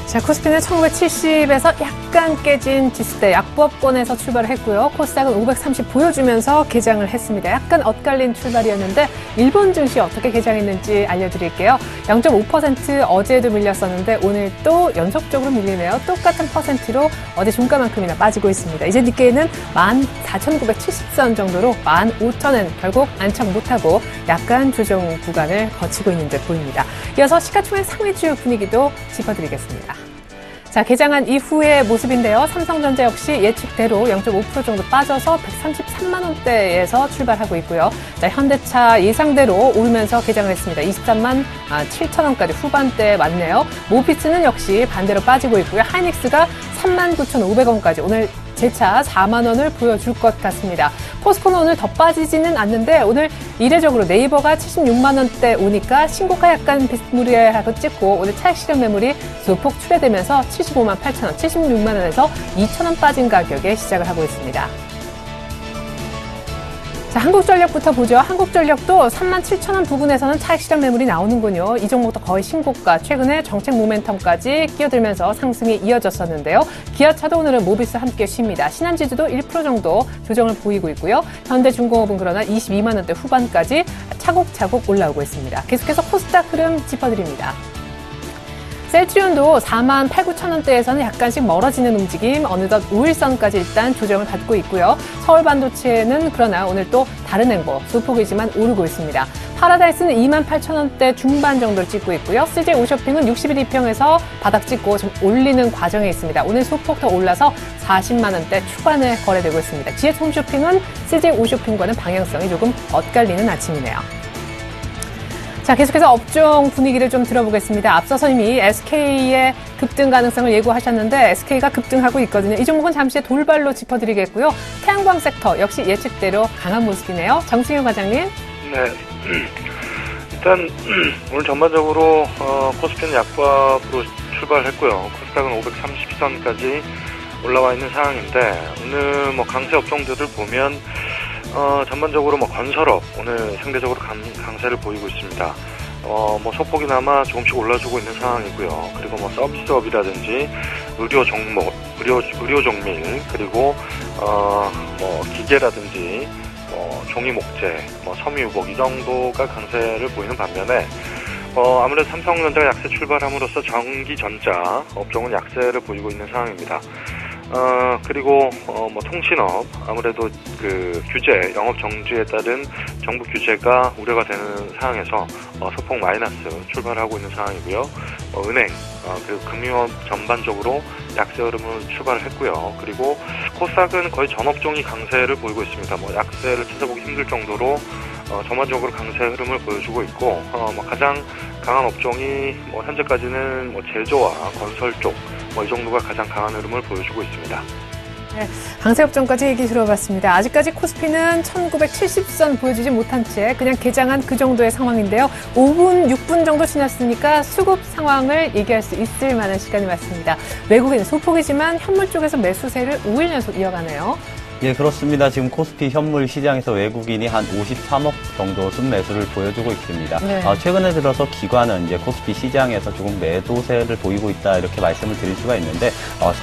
자, 코스피는 1970에서 약간 깨진 지수대 약보합권에서 출발을 했고요. 코스닥은 530 보여주면서 개장을 했습니다. 약간 엇갈린 출발이었는데 일본 증시 어떻게 개장했는지 알려드릴게요. 0.5% 어제도 밀렸었는데 오늘 또 연속적으로 밀리네요. 똑같은 퍼센트로 어제 종가만큼이나 빠지고 있습니다. 이제 니케이는 14,970선 정도로 15,000엔 결국 안착 못하고 약간 조정 구간을 거치고 있는 듯 보입니다. 이어서 시가총액 상위주 분위기도 짚어드리겠습니다. 자, 개장한 이후의 모습인데요. 삼성전자 역시 예측대로 0.5% 정도 빠져서 133만 원대에서 출발하고 있고요. 자, 현대차 예상대로 오르면서 개장을 했습니다. 23만 7천 원까지 후반대에 왔네요. 모피츠는 역시 반대로 빠지고 있고요. 하이닉스가 39,500원까지 오늘 재차 4만 원을 보여줄 것 같습니다. 포스코는 오늘 더 빠지지는 않는데 오늘 이례적으로 네이버가 76만 원대 오니까 신고가 약간 비스무리하고 찍고 오늘 차익 실현 매물이 소폭 출회되면서 75만 8천 원, 76만 원에서 2천 원 빠진 가격에 시작을 하고 있습니다. 자, 한국전력부터 보죠. 한국전력도 37,000원 부근에서는 차익 실현 매물이 나오는군요. 이 종목도 거의 신고가, 최근에 정책 모멘텀까지 끼어들면서 상승이 이어졌었는데요. 기아차도 오늘은 모비스 함께 쉽니다. 신한지주도 1% 정도 조정을 보이고 있고요. 현대중공업은 그러나 22만 원대 후반까지 차곡차곡 올라오고 있습니다. 계속해서 코스닥 흐름 짚어드립니다. 셀트리온도 4만 8, 9천 원대에서는 약간씩 멀어지는 움직임, 어느덧 5일선까지 일단 조정을 받고 있고요. 서울반도체는 그러나 오늘 또 다른 행보, 소폭이지만 오르고 있습니다. 파라다이스는 2만 8천 원대 중반 정도를 찍고 있고요. CJ 오쇼핑은 60일 2평에서 바닥 찍고 좀 올리는 과정에 있습니다. 오늘 소폭 더 올라서 40만 원대 초반에 거래되고 있습니다. GS 홈쇼핑은 CJ 오쇼핑과는 방향성이 조금 엇갈리는 아침이네요. 자, 계속해서 업종 분위기를 좀 들어보겠습니다. 앞서서 이미 SK의 급등 가능성을 예고하셨는데 SK가 급등하고 있거든요. 이 종목은 잠시 돌발로 짚어드리겠고요. 태양광 섹터 역시 예측대로 강한 모습이네요. 정승윤 과장님. 네. 일단 오늘 전반적으로 코스피는 약보합으로 출발했고요. 코스닥은 530선까지 올라와 있는 상황인데 오늘 강세 업종들을 보면 전반적으로 건설업 오늘 상대적으로 강세를 보이고 있습니다. 소폭이나마 조금씩 올라주고 있는 상황이고요. 그리고 서비스업이라든지 의료 종목, 의료 종밀, 그리고 기계라든지 종이 목재, 섬유유복 이 정도가 강세를 보이는 반면에 아무래도 삼성전자가 약세 출발함으로써 전기전자 업종은 약세를 보이고 있는 상황입니다. 그리고 통신업 아무래도 그 규제, 영업 정지에 따른 정부 규제가 우려가 되는 상황에서 소폭 마이너스 출발하고 있는 상황이고요. 은행 그리고 금융업 전반적으로 약세 흐름을 출발을 했고요. 그리고 코스닥은 거의 전 업종이 강세를 보이고 있습니다. 약세를 찾아보기 힘들 정도로 전반적으로 강세 흐름을 보여주고 있고 가장 강한 업종이 현재까지는 제조와 건설 쪽 이 정도가 가장 강한 흐름을 보여주고 있습니다. 네, 강세 업종까지 얘기 들어봤습니다. 아직까지 코스피는 1970선 보여주지 못한 채 그냥 개장한 그 정도의 상황인데요. 5분, 6분 정도 지났으니까 수급 상황을 얘기할 수 있을 만한 시간이 왔습니다. 외국인 소폭이지만 현물 쪽에서 매수세를 5일 연속 이어가네요. 예, 그렇습니다. 지금 코스피 현물 시장에서 외국인이 한 53억 정도 순매수를 보여주고 있습니다. 네. 최근에 들어서 기관은 이제 코스피 시장에서 조금 매도세를 보이고 있다 이렇게 말씀을 드릴 수가 있는데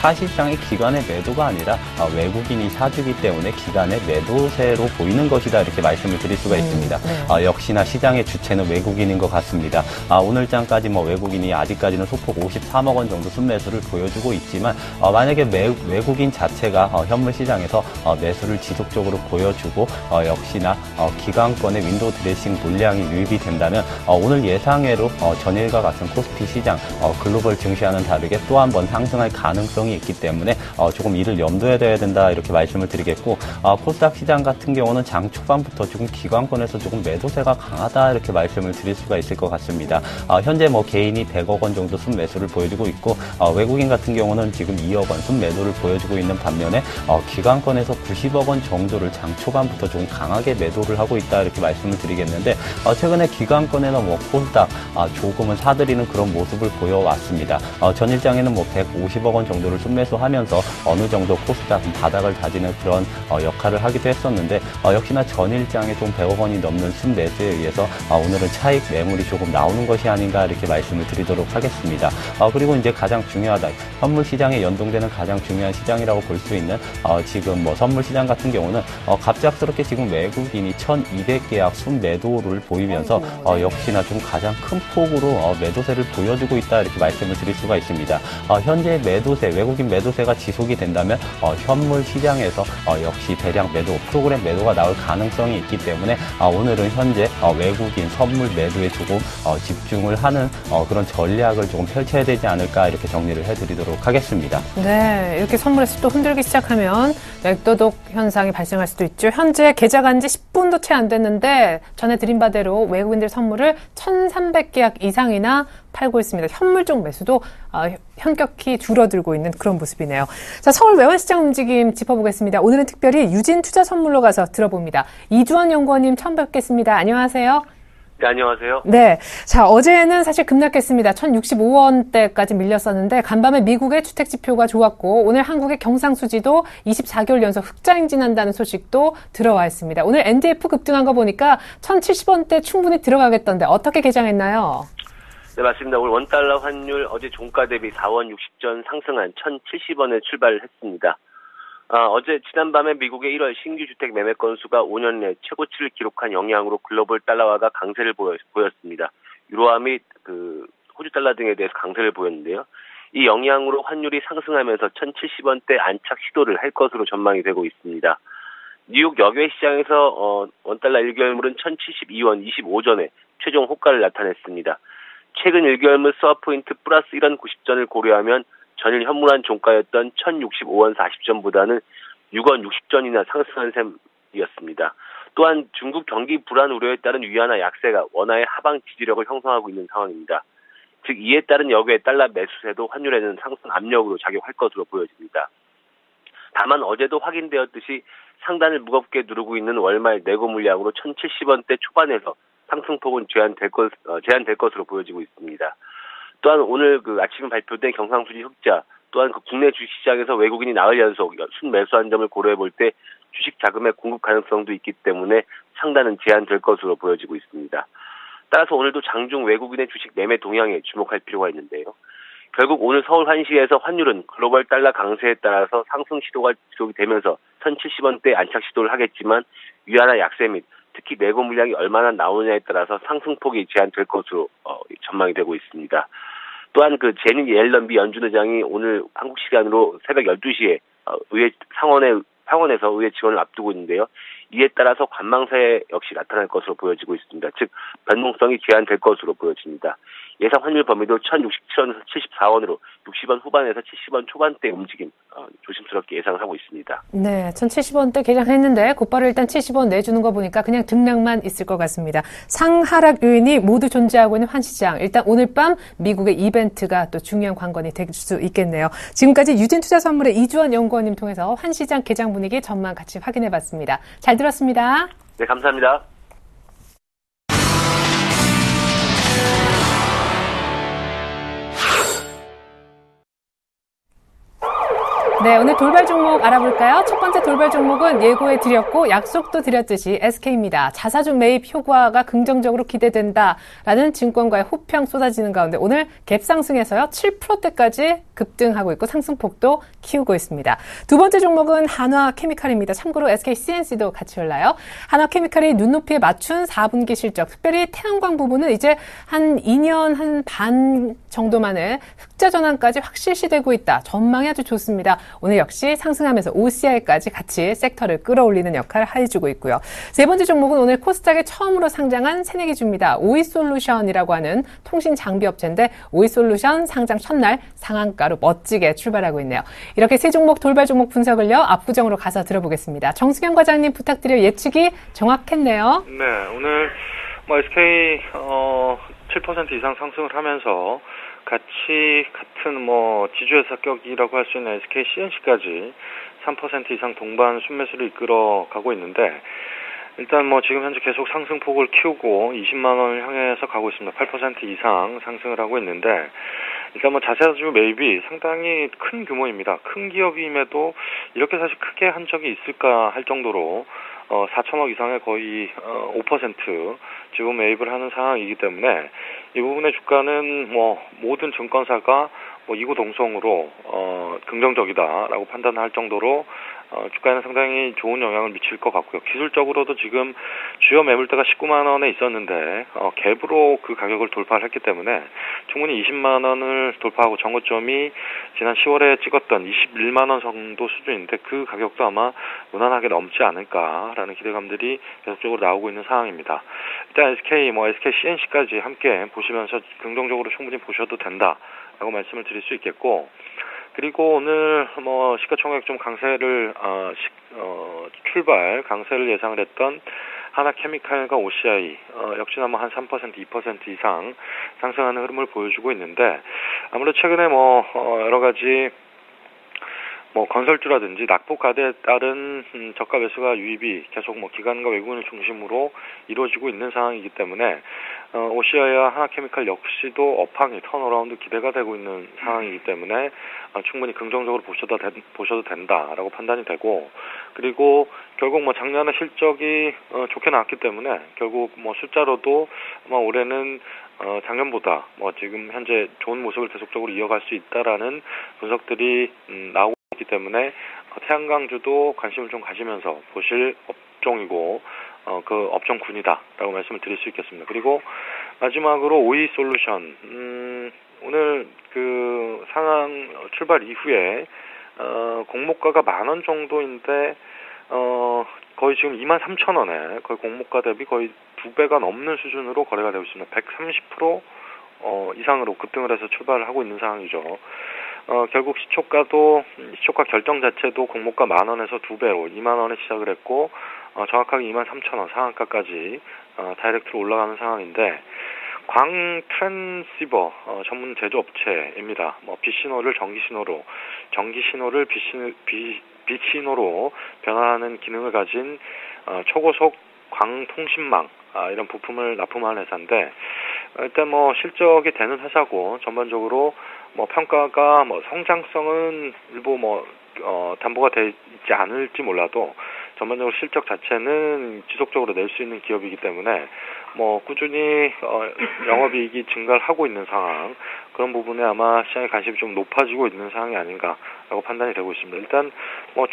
사실상의 기관의 매도가 아니라 외국인이 사주기 때문에 기관의 매도세로 보이는 것이다 이렇게 말씀을 드릴 수가 있습니다. 네. 역시나 시장의 주체는 외국인인 것 같습니다. 오늘장까지 외국인이 아직까지는 소폭 53억 원 정도 순매수를 보여주고 있지만 만약에 외국인 자체가 현물 시장에서 매수를 지속적으로 보여주고 역시나 기관권의 윈도우 드레싱 물량이 유입이 된다면 오늘 예상외로 전일과 같은 코스피 시장 글로벌 증시와는 다르게 또 한 번 상승할 가능성이 있기 때문에 조금 이를 염두에 둬야 된다 이렇게 말씀을 드리겠고 코스닥 시장 같은 경우는 장 초반부터 조금 기관권에서 조금 매도세가 강하다 이렇게 말씀을 드릴 수가 있을 것 같습니다. 현재 개인이 100억 원 정도 순매수를 보여주고 있고 외국인 같은 경우는 지금 2억 원 순매도를 보여주고 있는 반면에 기관권에서 90억 원 정도를 장 초반부터 좀 강하게 매도를 하고 있다 이렇게 말씀을 드리겠는데 최근에 기관권에는 코스닥 조금은 사들이는 그런 모습을 보여왔습니다. 전일장에는 150억 원 정도를 순매수하면서 어느 정도 코스닥은 바닥을 다지는 그런 역할을 하기도 했었는데 역시나 전일장에 좀 100억 원이 넘는 순매수에 의해서 오늘은 차익 매물이 조금 나오는 것이 아닌가 이렇게 말씀을 드리도록 하겠습니다. 그리고 이제 가장 중요하다. 현물 시장에 연동되는 가장 중요한 시장이라고 볼 수 있는 지금 선물 시장 같은 경우는 갑작스럽게 지금 외국인이 1,200계약 순매도를 보이면서 역시나 좀 가장 큰 폭으로 매도세를 보여주고 있다 이렇게 말씀을 드릴 수가 있습니다. 현재 매도세, 외국인 매도세가 지속이 된다면 현물 시장에서 역시 대량 매도, 프로그램 매도가 나올 가능성이 있기 때문에 오늘은 현재 외국인 선물 매도에 조금 집중을 하는 그런 전략을 조금 펼쳐야 되지 않을까 이렇게 정리를 해드리도록 하겠습니다. 네, 이렇게 선물에서 또 흔들기 시작하면 맥도독 현상이 발생할 수도 있죠. 현재 개장한 지 10분도 채 안 됐는데 전해드린 바대로 외국인들 선물을 1,300계약 이상이나 팔고 있습니다. 현물 쪽 매수도 현격히 줄어들고 있는 그런 모습이네요. 자, 서울 외환시장 움직임 짚어보겠습니다. 오늘은 특별히 유진 투자 선물로 가서 들어봅니다. 이주원 연구원님 처음 뵙겠습니다. 안녕하세요. 네, 안녕하세요. 네. 자, 어제는 사실 급락했습니다. 1,065원대까지 밀렸었는데 간밤에 미국의 주택 지표가 좋았고 오늘 한국의 경상수지도 24개월 연속 흑자 행진한다는 소식도 들어와 있습니다. 오늘 NDF 급등한 거 보니까 1,070원대 충분히 들어가겠던데 어떻게 개장했나요? 네, 맞습니다. 오늘 원달러 환율 어제 종가 대비 4원 60전 상승한 1,070원에 출발을 했습니다. 어제 지난밤에 미국의 1월 신규 주택 매매 건수가 5년 내 최고치를 기록한 영향으로 글로벌 달러화가 강세를 보였습니다. 유로화 및 호주 달러 등에 대해서 강세를 보였는데요. 이 영향으로 환율이 상승하면서 1,070원대 안착 시도를 할 것으로 전망이 되고 있습니다. 뉴욕 여객 시장에서 원달러 1개월물은 1,072원 25전에 최종 호가를 나타냈습니다. 최근 1개월물 스왑포인트 플러스 1원 90전을 고려하면 전일 현물한 종가였던 1,065원 40전보다는 6원 60전이나 상승한 셈이었습니다. 또한 중국 경기 불안 우려에 따른 위안화 약세가 원화의 하방 지지력을 형성하고 있는 상황입니다. 즉 이에 따른 여기에 달러 매수세도 환율에는 상승 압력으로 작용할 것으로 보여집니다. 다만 어제도 확인되었듯이 상단을 무겁게 누르고 있는 월말 내고 물량으로 1,070원대 초반에서 상승폭은 제한될 것으로 보여지고 있습니다. 또한 오늘 아침에 발표된 경상수지 흑자, 또한 국내 주식시장에서 외국인이 나흘 연속 순매수한 점을 고려해 볼 때 주식 자금의 공급 가능성도 있기 때문에 상단은 제한될 것으로 보여지고 있습니다. 따라서 오늘도 장중 외국인의 주식 매매 동향에 주목할 필요가 있는데요. 결국 오늘 서울 환시에서 환율은 글로벌 달러 강세에 따라서 상승 시도가 지속이 되면서 1,070원대 안착 시도를 하겠지만 위안화 약세 및 특히 매고 물량이 얼마나 나오느냐에 따라서 상승폭이 제한될 것으로 전망이 되고 있습니다. 또한 그 제닛 옐런 미 연준 의장이 오늘 한국 시간으로 새벽 12시에 의회 상원에서 의회 지원을 앞두고 있는데요. 이에 따라서 관망세 역시 나타날 것으로 보여지고 있습니다. 즉 변동성이 제한될 것으로 보여집니다. 예상 환율 범위도 1,067원에서 74원으로 60원 후반에서 70원 초반대 움직임 조심스럽게 예상하고 있습니다. 네, 1,070원대 개장했는데 곧바로 일단 70원 내주는 거 보니까 그냥 등락만 있을 것 같습니다. 상하락 요인이 모두 존재하고 있는 환시장. 일단 오늘 밤 미국의 이벤트가 또 중요한 관건이 될 수 있겠네요. 지금까지 유진투자선물의 이주원 연구원님 통해서 환시장 개장 분위기 전망 같이 확인해봤습니다. 잘 들었습니다. 네, 감사합니다. 네, 오늘 돌발 종목 알아볼까요? 첫 번째 돌발 종목은 예고해 드렸고 약속도 드렸듯이 SK입니다. 자사주 매입 효과가 긍정적으로 기대된다라는 증권가의 호평 쏟아지는 가운데 오늘 갭 상승해서요 7%대까지 급등하고 있고 상승폭도 키우고 있습니다. 두 번째 종목은 한화케미칼입니다. 참고로 SK CNC도 같이 올라요. 한화케미칼이 눈높이에 맞춘 4분기 실적, 특별히 태양광 부분은 이제 한 2년 한 반 정도 만에 흑자 전환까지 확실시되고 있다. 전망이 아주 좋습니다. 오늘 역시 상승하면서 OCI까지 같이 섹터를 끌어올리는 역할을 해주고 있고요. 세 번째 종목은 오늘 코스닥에 처음으로 상장한 새내기주입니다. 오이솔루션이라고 하는 통신 장비 업체인데 오이솔루션 상장 첫날 상한가로 멋지게 출발하고 있네요. 이렇게 세 종목 돌발 종목 분석을요. 압구정으로 가서 들어보겠습니다. 정수경 과장님 부탁드려요. 예측이 정확했네요. 네, 오늘 SK 7% 이상 상승을 하면서 같은 지주회사 격이라고 할 수 있는 SK CNC까지 3% 이상 동반 순매수를 이끌어 가고 있는데, 일단 지금 현재 계속 상승폭을 키우고 20만 원을 향해서 가고 있습니다. 8% 이상 상승을 하고 있는데, 일단 자사주 매입이 상당히 큰 규모입니다. 큰 기업임에도 이렇게 사실 크게 한 적이 있을까 할 정도로 4천억 이상의 거의 5% 지분 매입을 하는 상황이기 때문에 이 부분의 주가는 모든 증권사가 이구동성으로 긍정적이다라고 판단할 정도로 주가에는 상당히 좋은 영향을 미칠 것 같고요. 기술적으로도 지금 주요 매물대가 19만 원에 있었는데 갭으로 그 가격을 돌파를 했기 때문에 충분히 20만 원을 돌파하고 정고점이 지난 10월에 찍었던 21만 원 정도 수준인데 그 가격도 아마 무난하게 넘지 않을까라는 기대감들이 계속적으로 나오고 있는 상황입니다. 일단 SK CNC까지 함께 보시면서 긍정적으로 충분히 보셔도 된다라고 말씀을 드릴 수 있겠고, 그리고 오늘 시가총액 좀 강세를 출발 강세를 예상을 했던 하나케미칼과 OCI 역시나 한 3% 2% 이상 상승하는 흐름을 보여주고 있는데, 아무래도 최근에 여러 가지 건설주라든지 낙폭 과대에 따른 저가 매수가 유입이 계속 기관과 외국인을 중심으로 이루어지고 있는 상황이기 때문에 OCI와 하나케미칼 역시도 업황이 턴어라운드 기대가 되고 있는 상황이기 때문에 충분히 긍정적으로 보셔도 된다라고 판단이 되고, 그리고 결국 작년에 실적이 좋게 나왔기 때문에 결국 숫자로도 아마 올해는 작년보다 지금 현재 좋은 모습을 계속적으로 이어갈 수 있다라는 분석들이 나오고 있기 때문에 태양광주도 관심을 좀 가지면서 보실 업종이고 그 업종군이다라고 말씀을 드릴 수 있겠습니다. 그리고 마지막으로 오이솔루션 오늘 그 상황 출발 이후에 공모가가 10,000원 정도인데 거의 지금 23,000원에 거의 공모가 대비 거의 2배가 넘는 수준으로 거래가 되고 있습니다. 130% 이상으로 급등을 해서 출발을 하고 있는 상황이죠. 결국 시초가 결정 자체도 공모가 10,000원에서 2배로 20,000원에 시작을 했고 정확하게 23,000원 상한가까지 다이렉트로 올라가는 상황인데, 광 트랜시버 전문 제조업체입니다. 빛신호를 전기신호로, 전기신호를 빛신호로 변화하는 기능을 가진 초고속 광통신망 이런 부품을 납품하는 회사인데, 일단 실적이 되는 회사고 전반적으로 평가가 성장성은 일부 담보가 되지 않을지 몰라도 전반적으로 실적 자체는 지속적으로 낼 수 있는 기업이기 때문에 꾸준히 영업이익이 증가를 하고 있는 상황, 그런 부분에 아마 시장의 관심이 좀 높아지고 있는 상황이 아닌가라고 판단이 되고 있습니다. 일단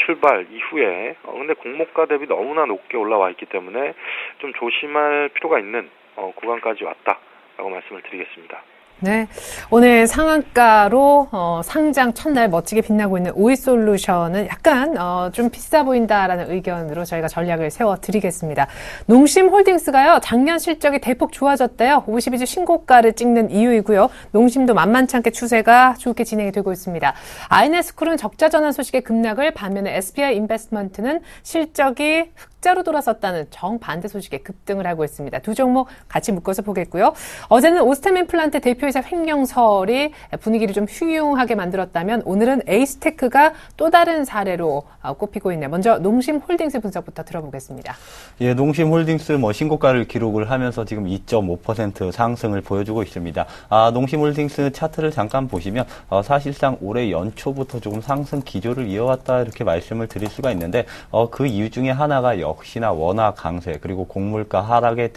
출발 이후에 근데 공모가 대비 너무나 높게 올라와 있기 때문에 좀 조심할 필요가 있는 구간까지 왔다라고 말씀을 드리겠습니다. 네, 오늘 상한가로 상장 첫날 멋지게 빛나고 있는 오이솔루션은 약간 좀 비싸 보인다라는 의견으로 저희가 전략을 세워드리겠습니다. 농심홀딩스가요, 작년 실적이 대폭 좋아졌대요. 52주 신고가를 찍는 이유이고요. 농심도 만만치 않게 추세가 좋게 진행이 되고 있습니다. INS쿨은 적자 전환 소식의 급락을, 반면에 SBI 인베스트먼트는 실적이 흑자로 돌아섰다는 정반대 소식에 급등을 하고 있습니다. 두 종목 같이 묶어서 보겠고요. 어제는 오스템 임플란트 대표이사 횡령설이 분위기를 좀 흉흉하게 만들었다면 오늘은 에이스테크가 또 다른 사례로 꼽히고 있네요. 먼저 농심홀딩스 분석부터 들어보겠습니다. 예, 농심홀딩스 신고가를 기록을 하면서 지금 2.5% 상승을 보여주고 있습니다. 농심홀딩스 차트를 잠깐 보시면 사실상 올해 연초부터 조금 상승 기조를 이어왔다 이렇게 말씀을 드릴 수가 있는데 그 이유 중에 하나가 역시나 원화 강세 그리고 곡물가 하락에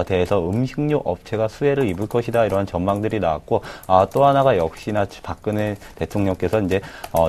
대해서 음식료 업체가 수혜를 입을 것이다 이러한 전망들이 나왔고 또 하나가 역시나 박근혜 대통령께서 이제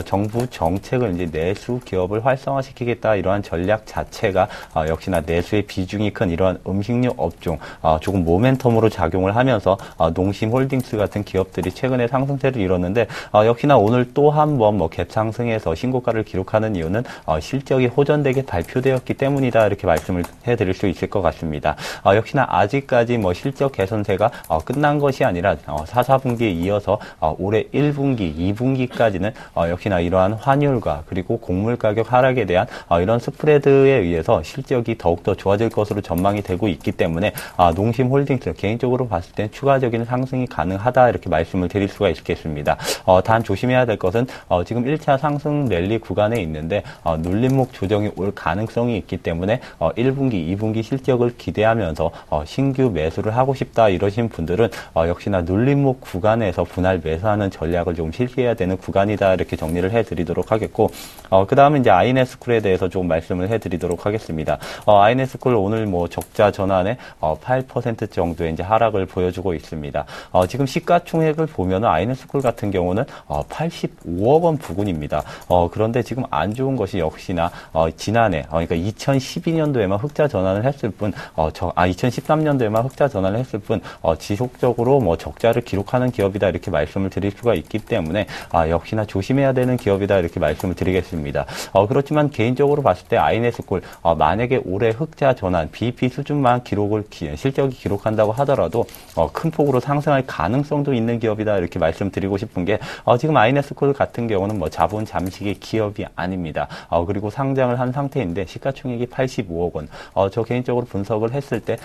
정부 정책을 이제 내수 기업을 활성화시키겠다 이러한 전략 자체가 역시나 내수의 비중이 큰 이러한 음식료 업종 조금 모멘텀으로 작용을 하면서 농심홀딩스 같은 기업들이 최근에 상승세를 이뤘는데 역시나 오늘 또 한 번 갭 상승해서 신고가를 기록하는 이유는 실적이 호전되게 발표되었기 때문이다 이렇게 말씀을 해드릴 수 있을 것 같습니다. 역시나 아직까지 실적 개선세가 끝난 것이 아니라 4, 4분기에 이어서 올해 1분기, 2분기까지는 역시나 이러한 환율과 그리고 곡물 가격 하락에 대한 이런 스프레드에 의해서 실적이 더욱더 좋아질 것으로 전망이 되고 있기 때문에 농심홀딩스 개인적으로 봤을 땐 추가적인 상승이 가능하다 이렇게 말씀을 드릴 수가 있겠습니다. 단 조심해야 될 것은 지금 1차 상승 랠리 구간에 있는데 눌림목 조정이 올 가능성이 있기 때문에 1분기, 2분기 실적을 기대하면서 신규 매수를 하고 싶다 이러신 분들은 역시나 눌림목 구간에서 분할 매수하는 전략을 좀 실시해야 되는 구간이다 이렇게 정리를 해드리도록 하겠고 그 다음에 이제 INS쿨에 대해서 조금 말씀을 해드리도록 하겠습니다. INS쿨 오늘 적자 전환에 8% 정도의 이제 하락을 보여주고 있습니다. 지금 시가총액을 보면은 INS쿨 같은 경우는 85억 원 부근입니다. 그런데 지금 안 좋은 것이 역시나 지난해 그러니까 2012년도에만 흑자 전환을 했을 뿐 2013년도에만 흑자 전환을 했을 뿐 지속적으로 적자를 기록하는 기업이다 이렇게 말씀을 드릴 수가 있기 때문에 역시나 조심해야 되는 기업이다 이렇게 말씀을 드리겠습니다. 그렇지만 개인적으로 봤을 때 INS쿨 만약에 올해 흑자 전환 BEP 수준만 실적이 기록한다고 하더라도 큰 폭으로 상승할 가능성도 있는 기업이다 이렇게 말씀드리고 싶은 게 지금 INS쿨 같은 경우는 자본 잠식의 기업이 아닙니다. 그리고 상장을 한 상태인데 시가총액이 85억 원. 저 개인적으로 분석을 했을 때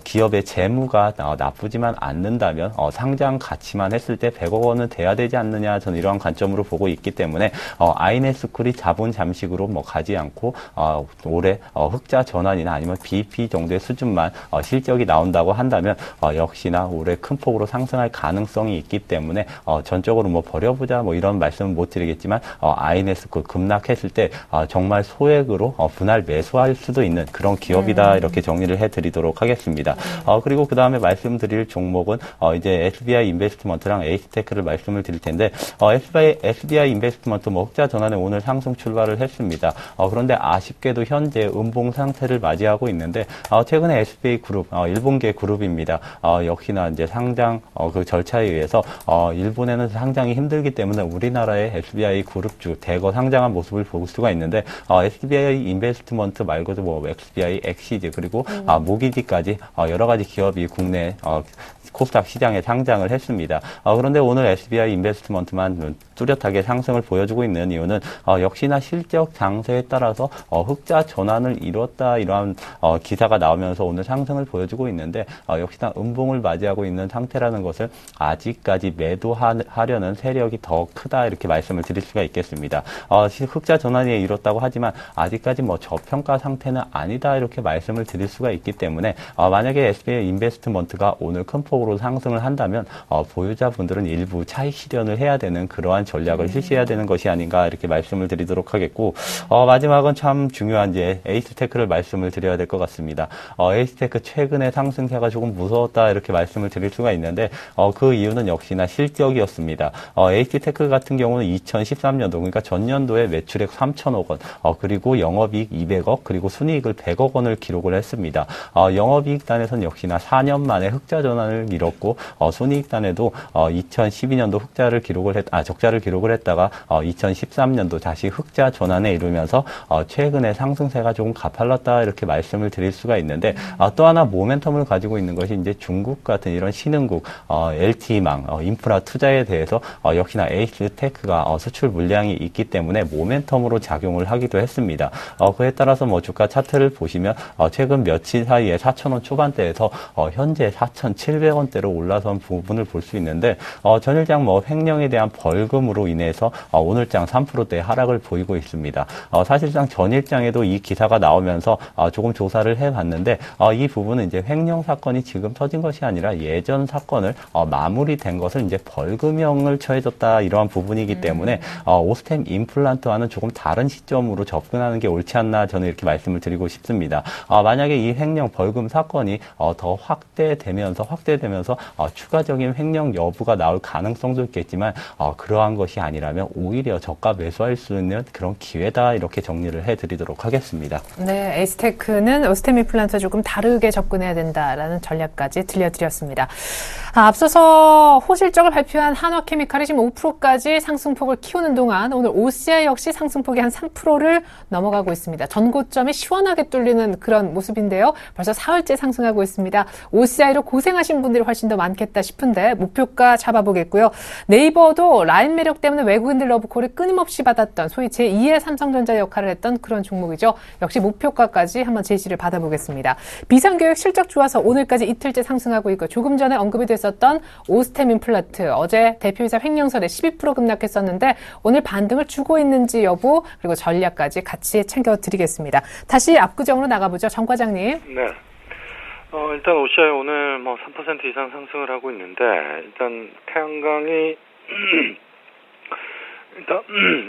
기업의 재무가 나쁘지만 않는다면 상장 가치만 했을 때 100억 원은 돼야 되지 않느냐 저는 이러한 관점으로 보고 있기 때문에 INS쿨이 자본 잠식으로 가지 않고 올해 흑자 전환이나 아니면 BEP 정도의 수준만 실적이 나온다고 한다면 역시나 올해 큰 폭으로 상승할 가능성이 있기 때문에 전적으로 버려보자 이런 말씀은 못 드리겠지만 INS쿨 급락했을 때 정말 소액으로 분할 매수할 수도 있는 그런 기업이다 이렇게 정리를 해드리도록 하겠습니다. 그리고 그 다음에 말씀드릴 종목은 이제 SBI 인베스트먼트랑 에이스테크를 말씀을 드릴 텐데 SBI 인베스트먼트 흑자 전환에 오늘 상승 출발을 했습니다. 그런데 아쉽게도 현재 음봉 상태를 맞이하고 있는데 최근에 SBI 그룹 일본계 그룹입니다. 역시나 이제 상장 그 절차에 의해서 일본에는 상장이 힘들기 때문에 우리나라의 SBI 그룹주 대거 상장한 모습을 볼 수가 있는데 SBI 인베스트먼트 말고도 SBI 엑시즈 그리고 모기지까지 여러 가지 기업이 국내 코스닥 시장에 상장을 했습니다. 그런데 오늘 SBI 인베스트먼트만 뚜렷하게 상승을 보여주고 있는 이유는 역시나 실적 장세에 따라서 흑자 전환을 이뤘다 이러한 기사가 나오면서 오늘 상승을 보여주고 있는데 역시나 음봉을 맞이하고 있는 상태라는 것을 아직까지 매도하려는 세력이 더 크다 이렇게 말씀을 드릴 수가 있겠습니다. 흑자 전환이 이뤘다고 하지만 아직까지 저평가 상태는 아니다 이렇게 말씀을 드릴 수가 있기 때문에 만약에 SBI 인베스트먼트가 오늘 큰 폭으로 폭발적으로 상승을 한다면 보유자분들은 일부 차익 실현을 해야 되는 그러한 전략을 실시해야 되는 것이 아닌가 이렇게 말씀을 드리도록 하겠고 마지막은 참 중요한 이제 에이스테크를 말씀을 드려야 될 것 같습니다. 에이스테크 최근에 상승세가 조금 무서웠다 이렇게 말씀을 드릴 수가 있는데 그 이유는 역시나 실적이었습니다. 에이스테크 같은 경우는 2013년도 그러니까 전년도에 매출액 3천억 원 그리고 영업이익 200억 그리고 순이익을 100억 원을 기록을 했습니다. 영업이익 단에서는 역시나 4년 만에 흑자 전환을 이뤘고 순이익 단에도 2012년도 적자를 기록을 했다가 2013년도 다시 흑자 전환에 이르면서 최근에 상승세가 조금 가팔랐다 이렇게 말씀을 드릴 수가 있는데 또 하나 모멘텀을 가지고 있는 것이 이제 중국 같은 이런 신흥국 LTE망 인프라 투자에 대해서 역시나 에이스테크가 수출 물량이 있기 때문에 모멘텀으로 작용을 하기도 했습니다. 그에 따라서 주가 차트를 보시면 최근 며칠 사이에 4,000원 초반대에서 현재 4,700원대로 올라선 부분을 볼 수 있는데 전일장 횡령에 대한 벌금으로 인해서 오늘장 3%대 하락을 보이고 있습니다. 사실상 전일장에도 이 기사가 나오면서 조금 조사를 해봤는데 이 부분은 이제 횡령 사건이 지금 터진 것이 아니라 예전 사건을 마무리된 것을 이제 벌금형을 처해졌다 이러한 부분이기 때문에 오스템 임플란트와는 조금 다른 시점으로 접근하는 게 옳지 않나 저는 이렇게 말씀을 드리고 싶습니다. 만약에 이 횡령 벌금 사건이 더 확대되면서 추가적인 횡령 여부가 나올 가능성도 있겠지만 그러한 것이 아니라면 오히려 저가 매수할 수 있는 그런 기회다 이렇게 정리를 해드리도록 하겠습니다. 네, 에이스테크는 오스템 임플란트와 조금 다르게 접근해야 된다라는 전략까지 들려드렸습니다. 앞서서 호실적을 발표한 한화케미칼이 지금 5%까지 상승폭을 키우는 동안 오늘 OCI 역시 상승폭이 한 3%를 넘어가고 있습니다. 전고점이 시원하게 뚫리는 그런 모습인데요. 벌써 사흘째 상승하고 있습니다. OCI로 고생하신 분들이 훨씬 더 많겠다 싶은데 목표가 잡아보겠고요. 네이버도 라인 매력 때문에 외국인들 러브콜을 끊임없이 받았던 소위 제2의 삼성전자 역할을 했던 그런 종목이죠. 역시 목표가까지 한번 제시를 받아보겠습니다. 비상교육 실적 좋아서 오늘까지 이틀째 상승하고 있고 조금 전에 언급이 됐었던 오스템 임플란트 어제 대표이사 횡령설에 12% 급락했었는데 오늘 반등을 주고 있는지 여부 그리고 전략까지 같이 챙겨드리겠습니다. 다시 압구정으로 나가보죠. 정 과장님. 네. 일단 OCI 오늘 3% 이상 상승을 하고 있는데 일단 태양광이 일단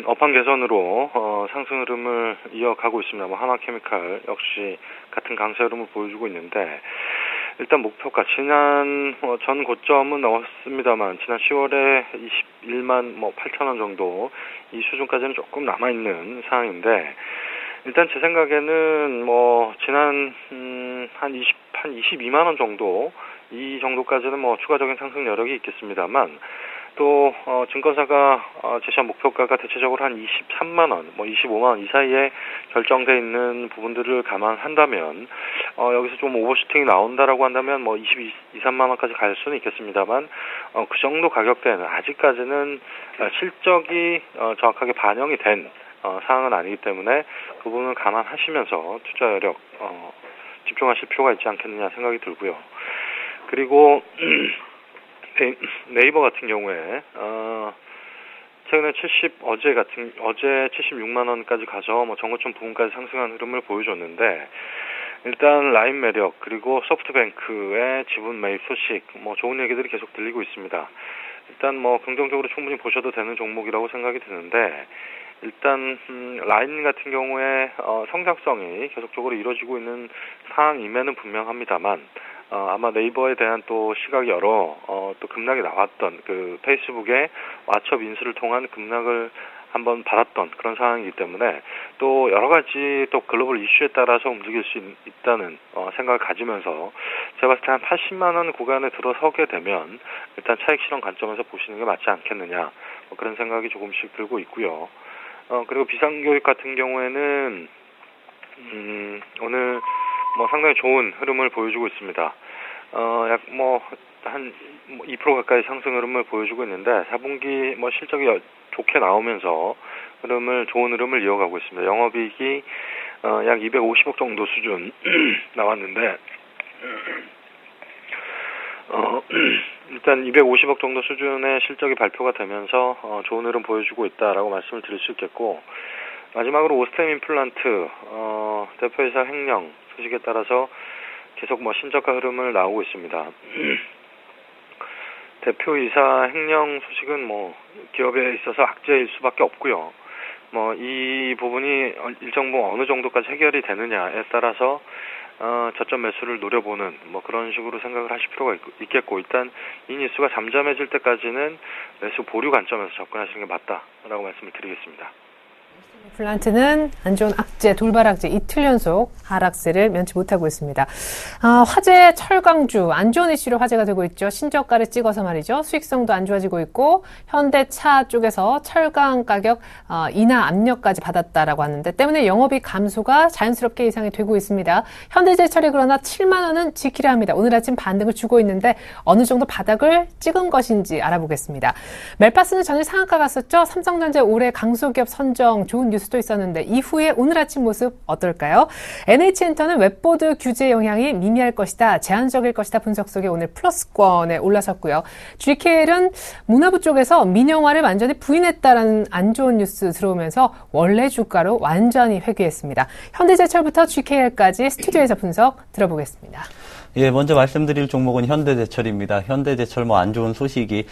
업황 개선으로 상승 흐름을 이어가고 있습니다. 한화케미칼 역시 같은 강세 흐름을 보여주고 있는데 일단 목표가 지난 전 고점은 넘었습니다만 지난 10월에 21만 8천원 정도 이 수준까지는 조금 남아있는 상황인데 일단 제 생각에는 지난 한 22만 원 정도 이 정도까지는 추가적인 상승 여력이 있겠습니다만 또 증권사가 제시한 목표가가 대체적으로 한 23만 원, 25만 원 이 사이에 결정돼 있는 부분들을 감안한다면 여기서 좀 오버슈팅이 나온다라고 한다면 23만 원까지 갈 수는 있겠습니다만 그 정도 가격대는 아직까지는 실적이 정확하게 반영이 된 상황은 아니기 때문에 그 부분을 감안하시면서 투자 여력 집중하실 필요가 있지 않겠느냐 생각이 들고요. 그리고 네이버 같은 경우에 최근에 어제 76만 원까지 가서 전고점 부분까지 상승한 흐름을 보여줬는데 일단 라인 매력 그리고 소프트뱅크의 지분 매입 소식 좋은 얘기들이 계속 들리고 있습니다. 일단 긍정적으로 충분히 보셔도 되는 종목이라고 생각이 드는데 일단 라인 같은 경우에 성장성이 계속적으로 이루어지고 있는 상황임에는 분명합니다만 아마 네이버에 대한 또 시각이 또 급락이 나왔던 그 페이스북의 왓츠업 인수를 통한 급락을 한번 받았던 그런 상황이기 때문에 또 여러 가지 또 글로벌 이슈에 따라서 움직일 수 있다는 생각을 가지면서 제가 봤을 때 한 80만 원 구간에 들어서게 되면 일단 차익 실현 관점에서 보시는 게 맞지 않겠느냐 그런 생각이 조금씩 들고 있고요. 그리고 비상교육 같은 경우에는 오늘 상당히 좋은 흐름을 보여주고 있습니다. 약 한 2% 가까이 상승 흐름을 보여주고 있는데 4분기 실적이 좋게 나오면서 좋은 흐름을 이어가고 있습니다. 영업이익이 약 250억 정도 수준 나왔는데 일단 250억 정도 수준의 실적이 발표가 되면서 좋은 흐름 보여주고 있다라고 말씀을 드릴 수 있겠고 마지막으로 오스템 임플란트 대표이사 횡령 소식에 따라서 계속 신저가 흐름을 나오고 있습니다. 대표이사 횡령 소식은 기업에 있어서 악재일 수밖에 없고요. 이 부분이 일정 부분 어느 정도까지 해결이 되느냐에 따라서 저점 매수를 노려보는 그런 식으로 생각을 하실 필요가 있겠고, 일단 이 뉴스가 잠잠해질 때까지는 매수 보류 관점에서 접근하시는 게 맞다라고 말씀을 드리겠습니다. 플란트는 안 좋은 악재, 돌발 악재 이틀 연속 하락세를 면치 못하고 있습니다. 화재 철강주 안 좋은 이슈로 화제가 되고 있죠. 신저가를 찍어서 말이죠. 수익성도 안 좋아지고 있고 현대차 쪽에서 철강 가격 인하 압력까지 받았다라고 하는데 때문에 영업이익 감소가 자연스럽게 예상이 되고 있습니다. 현대제철이 그러나 7만 원은 지키려 합니다. 오늘 아침 반등을 주고 있는데 어느 정도 바닥을 찍은 것인지 알아보겠습니다. 멜파스는 전일 상한가 갔었죠. 삼성전자 올해 강소기업 선정 좋은 뉴스도 있었는데 이후에 오늘 아침 모습 어떨까요? NH엔터는 웹보드 규제 영향이 미미할 것이다, 제한적일 것이다 분석 속에 오늘 플러스권에 올라섰고요. GKL은 문화부 쪽에서 민영화를 완전히 부인했다라는 안 좋은 뉴스 들어오면서 원래 주가로 완전히 회귀했습니다. 현대제철부터 GKL까지 스튜디오에서 분석 들어보겠습니다. 예, 먼저 말씀드릴 종목은 현대제철입니다. 현대제철 안 좋은 소식이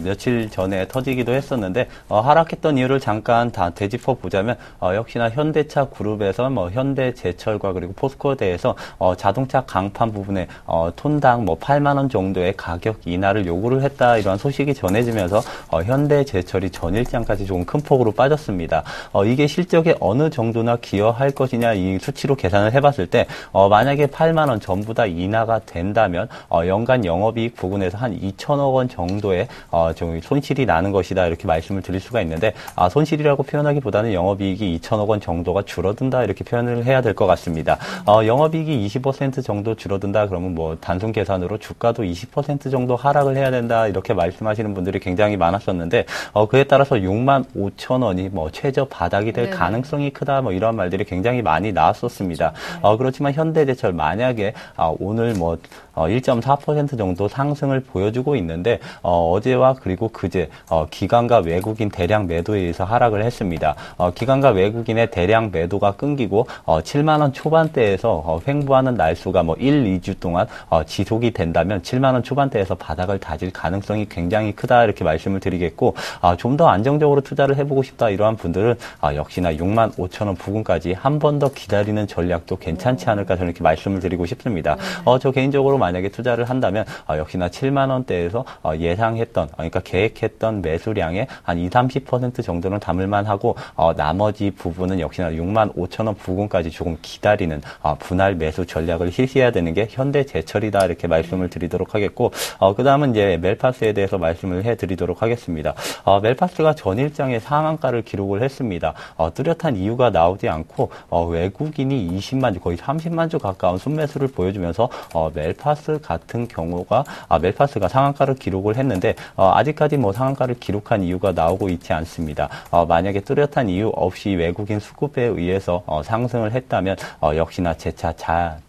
며칠 전에 터지기도 했었는데 하락했던 이유를 잠깐 다 되짚어 보자면 역시나 현대차 그룹에서 현대제철과 그리고 포스코대에서 자동차 강판 부분에 톤당 8만 원 정도의 가격 인하를 요구를 했다, 이러한 소식이 전해지면서 현대제철이 전일장까지 조금 큰 폭으로 빠졌습니다. 이게 실적에 어느 정도나 기여할 것이냐 이 수치로 계산을 해봤을 때 만약에 8만 원 전부 다 인하가 된다면 연간 영업이익 부분에서 한 2천억 원 정도의 좀 손실이 나는 것이다, 이렇게 말씀을 드릴 수가 있는데 손실이라고 표현하기보다는 영업이익이 2천억 원 정도가 줄어든다, 이렇게 표현을 해야 될 것 같습니다. 영업이익이 20% 정도 줄어든다 그러면 단순 계산으로 주가도 20% 정도 하락을 해야 된다, 이렇게 말씀하시는 분들이 굉장히 많았었는데 그에 따라서 6만 5천 원이 최저 바닥이 될 가능성이 크다, 이런 말들이 굉장히 많이 나왔었습니다. 그렇지만 현대제철 만약에 오늘 1.4% 정도 상승을 보여주고 있는데 어제와 그리고 그제 기관과 외국인 대량 매도에 의해서 하락을 했습니다. 기관과 외국인의 대량 매도가 끊기고 7만 원 초반대에서 횡보하는 날수가 1, 2주 동안 지속이 된다면 7만 원 초반대에서 바닥을 다질 가능성이 굉장히 크다, 이렇게 말씀을 드리겠고 좀 더 안정적으로 투자를 해보고 싶다, 이러한 분들은 역시나 6만 5천 원 부근까지 한 번 더 기다리는 전략도 괜찮지 않을까, 저는 이렇게 말씀을 드리고 싶습니다. 저 개인적으로 만약에 투자를 한다면 역시나 7만 원대에서 예상했던, 그러니까 계획했던 매수량의 한 20-30% 정도는 담을만 하고 나머지 부분은 역시나 6만 5천 원 부근까지 조금 기다리는 분할 매수 전략을 실시해야 되는 게 현대제철이다, 이렇게 말씀을 드리도록 하겠고 그 다음은 이제 멜파스에 대해서 말씀을 해드리도록 하겠습니다. 멜파스가 전일장에 상한가를 기록을 했습니다. 뚜렷한 이유가 나오지 않고 외국인이 20만 주, 거의 30만 주 가까운 순매수를 보여주면서 멜파스 같은 경우가 멜파스가 상한가를 기록을 했는데 아직까지 상한가를 기록한 이유가 나오고 있지 않습니다. 만약에 뚜렷한 이유 없이 외국인 수급에 의해서 상승을 했다면 역시나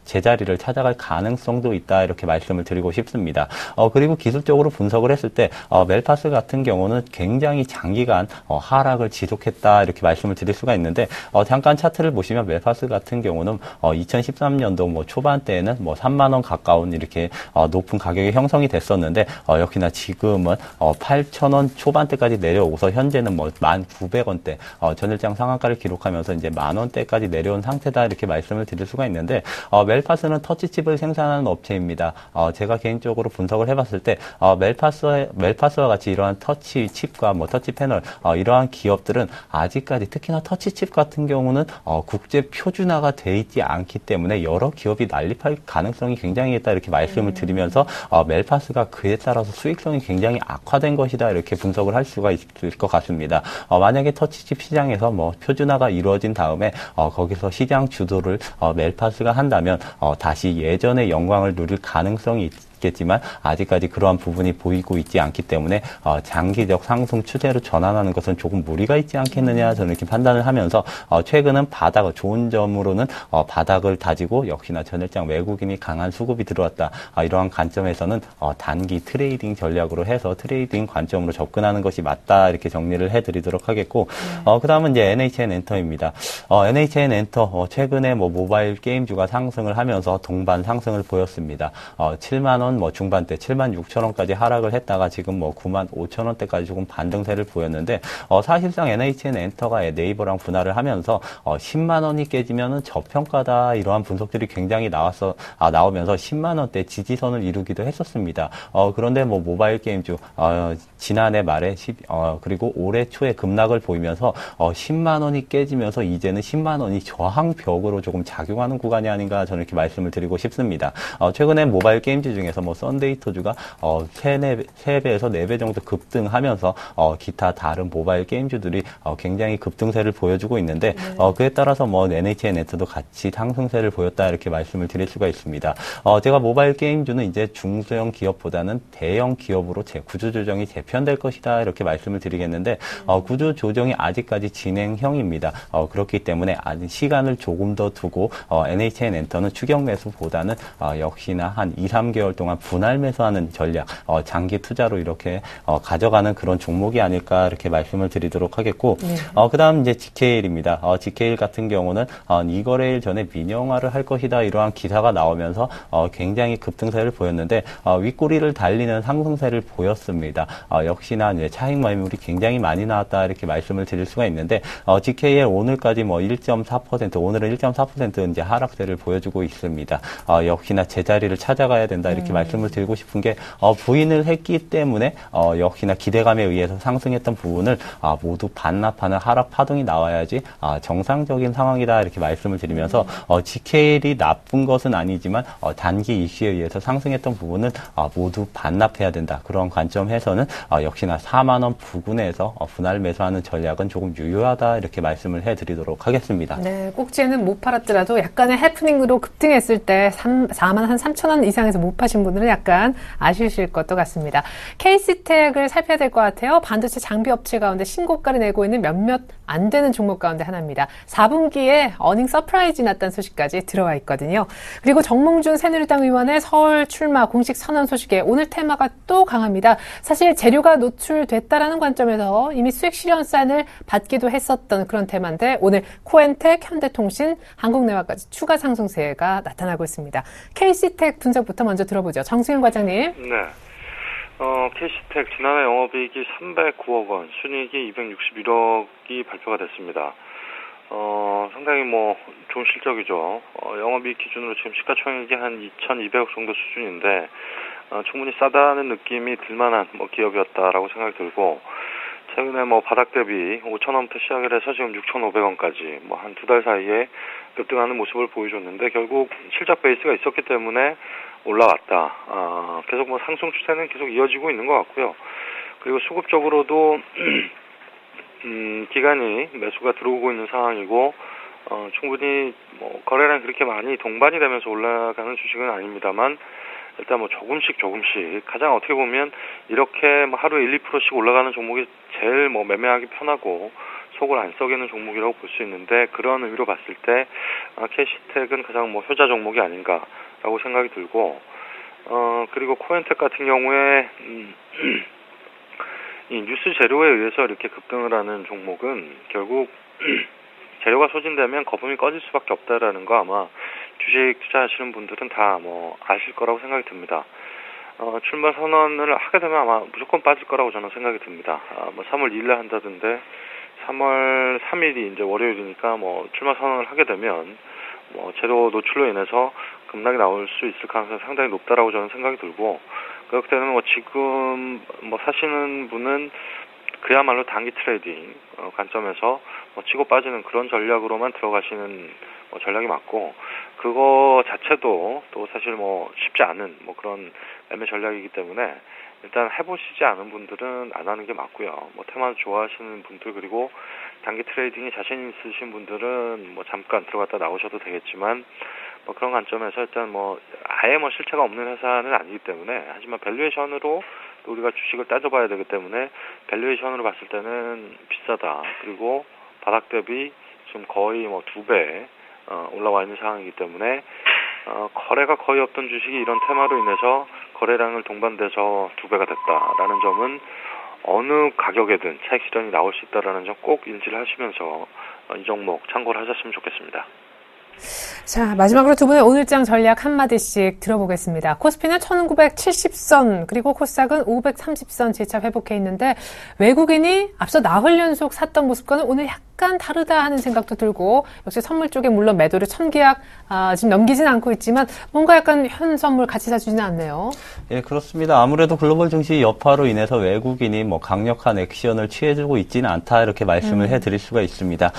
제자리를 찾아갈 가능성도 있다, 이렇게 말씀을 드리고 싶습니다. 그리고 기술적으로 분석을 했을 때 멜파스 같은 경우는 굉장히 장기간 하락을 지속했다, 이렇게 말씀을 드릴 수가 있는데 잠깐 차트를 보시면 멜파스 같은 경우는 2013년도 초반대에는 3만 원 가까운 이렇게 높은 가격이 형성이 됐었는데 역시나 지금은 8,000원 초반대까지 내려오고서 현재는 1,900원대 전일장 상한가를 기록하면서 이제 만원대까지 내려온 상태다, 이렇게 말씀을 드릴 수가 있는데 멜파스는 터치칩을 생산하는 업체입니다. 제가 개인적으로 분석을 해봤을 때 멜파스와 같이 이러한 터치칩과 터치 패널 이러한 기업들은 아직까지 특히나 터치칩 같은 경우는 국제 표준화가 돼 있지 않기 때문에 여러 기업이 난립할 가능성이 굉장히 있다, 이렇게 말씀을 드리면서 멜파스가 그에 따라서 수익성이 굉장히 악화된 것이다, 이렇게 분석을 할 수가 있을 것 같습니다. 만약에 터치칩 시장에서 표준화가 이루어진 다음에 거기서 시장 주도를 멜파스가 한다면 다시 예전의 영광을 누릴 가능성이 있겠지만 아직까지 그러한 부분이 보이고 있지 않기 때문에 장기적 상승 추세로 전환하는 것은 조금 무리가 있지 않겠느냐, 저는 이렇게 판단을 하면서 최근은 좋은 점으로는 바닥을 다지고 역시나 전일장 외국인이 강한 수급이 들어왔다, 이러한 관점에서는 단기 트레이딩 전략으로 해서 트레이딩 관점으로 접근하는 것이 맞다, 이렇게 정리를 해드리도록 하겠고 그 다음은 이제 NHN엔터입니다. NHN엔터 최근에 모바일 게임주가 상승을 하면서 동반 상승을 보였습니다. 7만 원 원 뭐 중반대 7만 6천 원까지 하락을 했다가 지금 뭐 9만 5천 원대까지 조금 반등세를 보였는데 사실상 NHN 엔터가 네이버랑 분할을 하면서 10만 원이 깨지면은 저평가다 이러한 분석들이 굉장히 나오면서 10만 원대 지지선을 이루기도 했었습니다. 그런데 뭐 모바일 게임주 지난해 말에 그리고 올해 초에 급락을 보이면서 10만 원이 깨지면서 이제는 10만 원이 저항벽으로 조금 작용하는 구간이 아닌가 저는 이렇게 말씀을 드리고 싶습니다. 최근에 모바일 게임주 중에서 뭐 썬데이터주가 3배에서 4배 정도 급등하면서 기타 다른 모바일 게임주들이 굉장히 급등세를 보여주고 있는데 그에 따라서 뭐 NHN 네트도 같이 상승세를 보였다 이렇게 말씀을 드릴 수가 있습니다. 제가 모바일 게임주는 이제 중소형 기업보다는 대형 기업으로 구조조정이 재편될 것이다 이렇게 말씀을 드리겠는데 구조조정이 아직까지 진행형입니다. 그렇기 때문에 아직 시간을 조금 더 두고 NHN 엔터는 추격 매수보다는 역시나 한 2, 3개월 동안 분할 매수하는 전략, 장기 투자로 이렇게 가져가는 그런 종목이 아닐까 이렇게 말씀을 드리도록 하겠고 그다음 이제 GKL입니다. GKL 같은 경우는 이 거래일 전에 민영화를 할 것이다 이러한 기사가 나오면서 굉장히 급등세를 보였는데 윗꼬리를 달리는 상승세를 보였습니다. 역시나 이제 차익 매물이 굉장히 많이 나왔다 이렇게 말씀을 드릴 수가 있는데 GKL 오늘까지 뭐 1.4% 오늘은 1.4% 이제 하락세를 보여주고 있습니다. 역시나 제자리를 찾아가야 된다 이렇게 말씀을 드리고 싶은 게 부인을 했기 때문에 역시나 기대감에 의해서 상승했던 부분을 모두 반납하는 하락 파동이 나와야지 정상적인 상황이다 이렇게 말씀을 드리면서 GKL이 나쁜 것은 아니지만 단기 이슈에 의해서 상승했던 부분은 모두 반납해야 된다. 그런 관점에서는 역시나 4만 원 부근에서 분할 매수하는 전략은 조금 유효하다 이렇게 말씀을 해드리도록 하겠습니다. 네, 꼭지에는 못 팔았더라도 약간의 해프닝으로 급등했을 때 4만 한 3천 원 이상에서 못 파신 분들은 약간 아쉬우실 것도 같습니다. KC텍을 살펴야 될 것 같아요. 반도체 장비 업체 가운데 신고가를 내고 있는 몇몇 안 되는 종목 가운데 하나입니다. 4분기에 어닝 서프라이즈 났다는 소식까지 들어와 있거든요. 그리고 정몽준 새누리당 의원의 서울 출마 공식 선언 소식에 오늘 테마가 또 강합니다. 사실 재료가 노출됐다라는 관점에서 이미 수익 실현산을 받기도 했었던 그런 테마인데 오늘 코엔텍, 현대통신, 한국내화까지 추가 상승세가 나타나고 있습니다. KC텍 분석부터 먼저 들어보죠. 정승윤 과장님. 네. KC텍 지난해 영업이익이 309억 원, 순이익이 261억이 발표가 됐습니다. 상당히 뭐 좋은 실적이죠. 영업이익 기준으로 지금 시가총액이 한 2,200억 정도 수준인데 충분히 싸다는 느낌이 들만한 기업이었다라고 생각이 들고 최근에 바닥 대비 5,000원부터 시작을 해서 지금 6,500원까지 한 2달 사이에 급등하는 모습을 보여줬는데 결국 실적 베이스가 있었기 때문에 올라왔다. 계속 상승 추세는 계속 이어지고 있는 것 같고요. 그리고 수급적으로도 기간이 매수가 들어오고 있는 상황이고 충분히 거래량 그렇게 많이 동반이 되면서 올라가는 주식은 아닙니다만 일단 조금씩 가장 어떻게 보면 이렇게 하루에 1, 2%씩 올라가는 종목이 제일 매매하기 편하고 속을 안 썩이는 종목이라고 볼 수 있는데 그런 의미로 봤을 때 KC텍은 가장 효자 종목이 아닌가라고 생각이 들고 그리고 코엔텍 같은 경우에 이 뉴스 재료에 의해서 이렇게 급등을 하는 종목은 결국 재료가 소진되면 거품이 꺼질 수밖에 없다라는 거 아마 주식 투자하시는 분들은 다 아실 거라고 생각이 듭니다. 출마 선언을 하게 되면 아마 무조건 빠질 거라고 저는 생각이 듭니다. 3월 2일에 한다던데 3월 3일이 이제 월요일이니까 출마 선언을 하게 되면 재료 노출로 인해서 급락이 나올 수 있을 가능성이 상당히 높다라고 저는 생각이 들고 그렇기 때문에 지금 사시는 분은 그야말로 단기 트레이딩 관점에서 치고 빠지는 그런 전략으로만 들어가시는 전략이 맞고 그거 자체도 또 사실 쉽지 않은 그런 매매 전략이기 때문에 일단 해보시지 않은 분들은 안 하는 게 맞고요. 테마 좋아하시는 분들 그리고 단기 트레이딩에 자신 있으신 분들은 잠깐 들어갔다 나오셔도 되겠지만 그런 관점에서 일단 아예 실체가 없는 회사는 아니기 때문에 하지만 밸류에이션으로 또 우리가 주식을 따져봐야 되기 때문에 밸류에이션으로 봤을 때는 비싸다. 그리고 바닥 대비 지금 거의 2배 올라와 있는 상황이기 때문에 거래가 거의 없던 주식이 이런 테마로 인해서 거래량을 동반돼서 2배가 됐다라는 점은 어느 가격에든 차익 실현이 나올 수 있다라는 점 꼭 인지를 하시면서 이 종목 참고를 하셨으면 좋겠습니다. 자, 마지막으로 두 분의 오늘장 전략 한마디씩 들어보겠습니다. 코스피는 1970선, 그리고 코스닥은 530선 재차 회복해 있는데 외국인이 앞서 나흘 연속 샀던 모습과는 오늘 약간 다르다 하는 생각도 들고, 역시 선물 쪽에 물론 매도를 1000계약 지금 넘기진 않고 있지만 뭔가 약간 현 선물 같이 사주지는 않네요. 예, 그렇습니다. 아무래도 글로벌 증시 여파로 인해서 외국인이 뭐 강력한 액션을 취해주고 있지는 않다 이렇게 말씀을 해드릴 수가 있습니다.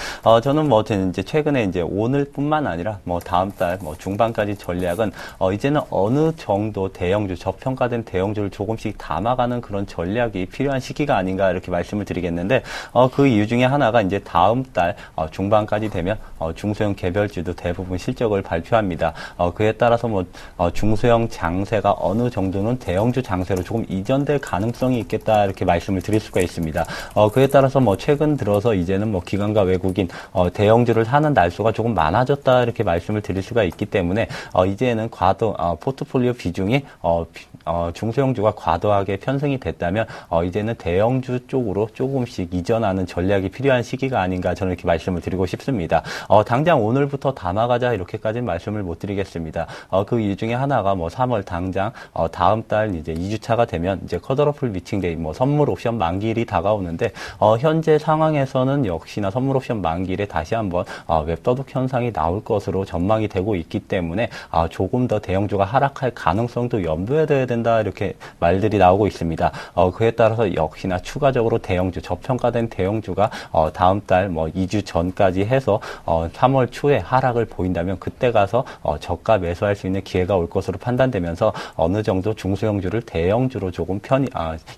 저는 뭐 이제 최근에 이제 오늘뿐만 아니라 뭐 다음 달 뭐 중반까지 전략은 이제는 어느 정도 대형주, 저평가된 대형주를 조금씩 담아가는 그런 전략이 필요한 시기가 아닌가 이렇게 말씀을 드리겠는데, 그 이유 중에 하나가 이제 다음 달 중반까지 되면 중소형 개별주도 대부분 실적을 발표합니다. 그에 따라서 뭐 중소형 장세가 어느 정도는 대형주 장세로 조금 이전될 가능성이 있겠다 이렇게 말씀을 드릴 수가 있습니다. 그에 따라서 뭐 최근 들어서 이제는 뭐 기관과 외국인 대형주를 사는 날수가 조금 많아졌다 이렇게 말씀을 드릴 수가 있기 때문에 이제는 포트폴리오 비중이 중소형주가 과도하게 편승이 됐다면 이제는 대형주 쪽으로 조금씩 이전하는 전략이 필요한 시기가 아닌가 저는 이렇게 말씀을 드리고 싶습니다. 당장 오늘부터 담아가자 이렇게까지는 말씀을 못 드리겠습니다. 그 이유 중에 하나가 뭐 3월 당장 다음 달 이제 2주차가 되면 이제 컷오프 미팅데이 뭐 선물 옵션 만기일이 다가오는데, 현재 상황에서는 역시나 선물 옵션 만기일에 다시 한번 웹더독 현상이 나올 것으로 전망이 되고 있기 때문에 조금 더 대형주가 하락할 가능성도 염두에 둬야 된다 이렇게 말들이 나오고 있습니다. 그에 따라서 역시나 추가적으로 대형주, 저평가된 대형주가 다음 달 뭐 2주 전까지 해서 3월 초에 하락을 보인다면 그때 가서 저가 매수할 수 있는 기회가 올 것으로 판단되면서 어느 정도 중소형주를 대형주로 조금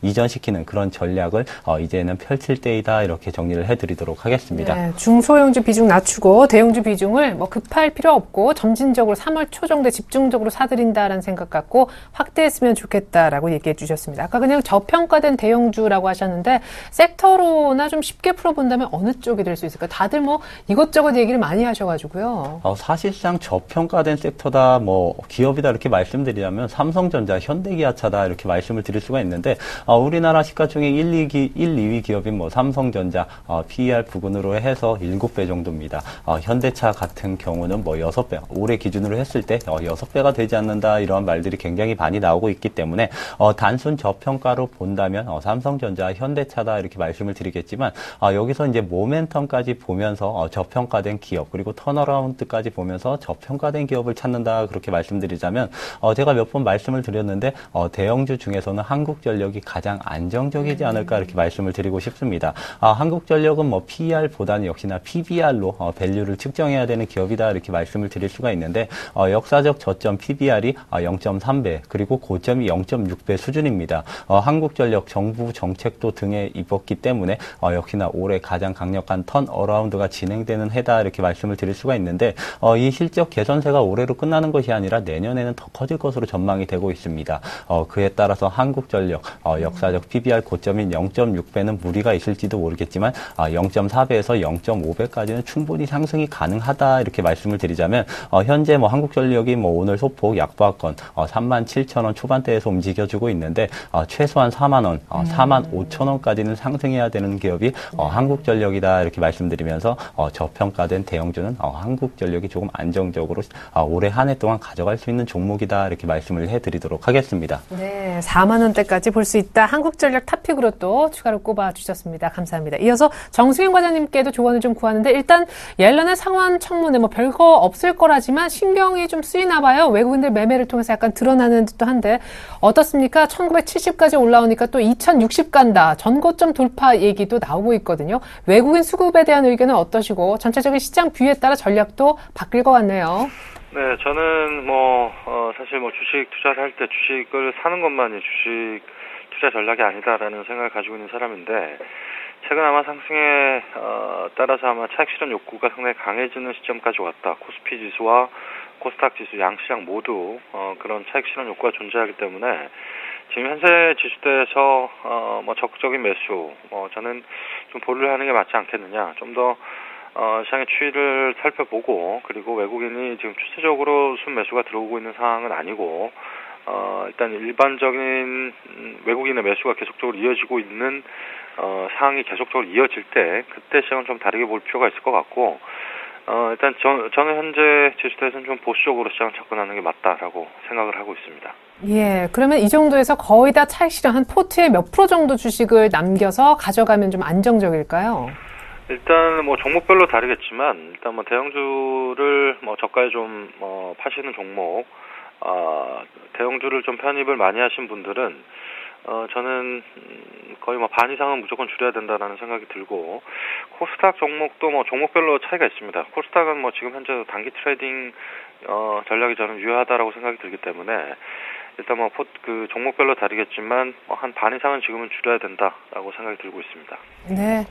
이전시키는 그런 전략을 이제는 펼칠 때이다 이렇게 정리를 해드리도록 하겠습니다. 네, 중소형주 비중 낮추고 대형주 비중을 뭐 급할 필요 없고 점진적으로 3월 초 정도에 집중적으로 사들인다라는 생각 갖고 확대했으면 좋겠다라고 얘기해 주셨습니다. 아까 그냥 저평가된 대형주라고 하셨는데 섹터로나 좀 쉽게 풀어본다면 어느 쪽이 될 수 있을까요? 다들 뭐 이것저것 얘기를 많이 하셔가지고요. 사실상 저평가된 섹터다, 뭐 기업이다 이렇게 말씀드리자면 삼성전자, 현대기아차다 이렇게 말씀을 드릴 수가 있는데, 우리나라 시가총액 1, 2위 기업인 뭐 삼성전자 PER 부근으로 해서 7배 정도입니다. 현대차 같은 경우는 뭐 6배, 올해 기준으로 했을 때 6배가 되지 않는다 이러한 말들이 굉장히 많이 나오고 있기 때문에 단순 저평가로 본다면 삼성전자, 현대차다 이렇게 말씀을 드리겠지만, 여기서 이제 모멘텀까지 보면서 저평가된 기업 그리고 턴어라운드까지 보면서 저평가된 기업을 찾는다 그렇게 말씀드리자면, 제가 몇 번 말씀을 드렸는데 대형주 중에서는 한국전력이 가장 안정적이지 않을까 이렇게 말씀을 드리고 싶습니다. 한국전력은 뭐 PER보다는 역시나 PBR로 밸류를 측정해야 되는 기업이다 이렇게 말씀을 드릴 수가 있는데, 역사적 저점 PBR이 0.3배 그리고 고점이 0.6배 수준입니다. 한국전력 정부 정책도 등에 입었기 때문에 역시나 올해 가장 강력한 턴어라운드가 진행되는 해다 이렇게 말씀을 드릴 수가 있는데, 이 실적 개선세가 올해로 끝나는 것이 아니라 내년에는 더 커질 것으로 전망이 되고 있습니다. 그에 따라서 한국전력 역사적 PBR 고점인 0.6배는 무리가 있을지도 모르겠지만 0.4배에서 0.5배까지는 충분히 상승이 가능하다 이렇게 말씀을 드리자면, 현재 뭐 한국전력이 뭐 오늘 소폭 약보합권 37,000원 초반대에서 움직여주고 있는데, 최소한 4만원, 45,000원까지는 상승해야 되는 기업이 한국전력이다 이렇게 말씀드리면서 저평가된 대형주는 한국전력이 조금 안정적으로 올해 한 해 동안 가져갈 수 있는 종목이다 이렇게 말씀을 해드리도록 하겠습니다. 네, 4만 원대까지 볼 수 있다. 한국전력 탑픽으로 또 추가로 꼽아주셨습니다. 감사합니다. 이어서 정수영 과장님께도 조언을 좀 구하는데, 일단 옐런의 상환 청문회 뭐 별거 없을 거라지만 신경이 좀 쓰이나 봐요. 외국인들 매매를 통해서 약간 드러나는 듯도 한데 어떻습니까? 1970까지 올라오니까 또 2060 간다. 전고점 돌파 얘기도 나오고 있거든요. 외국인 수급에 대한 의견은 어떠시고 전체적인 시장 뷰에 따라 전략도 바뀔 것 같네요. 네, 저는 사실 주식 투자를 할 때 주식을 사는 것만이 주식 투자 전략이 아니다라는 생각을 가지고 있는 사람인데, 최근 아마 상승에 따라서 아마 차익 실현 욕구가 상당히 강해지는 시점까지 왔다. 코스피 지수와 코스닥 지수 양시장 모두 그런 차익 실현 욕구가 존재하기 때문에 지금 현재 지수대에서 적극적인 매수, 저는 좀 보류를 하는 게 맞지 않겠느냐. 좀 더 시장의 추이를 살펴보고, 그리고 외국인이 지금 추세적으로 순매수가 들어오고 있는 상황은 아니고, 일단 일반적인 외국인의 매수가 계속적으로 이어지고 있는 상황이 계속적으로 이어질 때, 그때 시장은 좀 다르게 볼 필요가 있을 것 같고, 일단 저는 현재 제주도에서는 좀 보수적으로 시장을 접근하는 게 맞다라고 생각을 하고 있습니다. 예, 그러면 이 정도에서 거의 다 차익 실현, 포트에 몇 프로 정도 주식을 남겨서 가져가면 좀 안정적일까요? 일단 종목별로 다르겠지만 일단 대형주를 저가에 좀 파시는 종목, 대형주를 좀 편입을 많이 하신 분들은 저는 거의 반 이상은 무조건 줄여야 된다라는 생각이 들고, 코스닥 종목도 종목별로 차이가 있습니다. 코스닥은 지금 현재 단기 트레이딩 전략이 저는 유효하다라고 생각이 들기 때문에 일단 그 종목별로 다르겠지만 한 반 이상은 지금은 줄여야 된다라고 생각이 들고 있습니다. 네.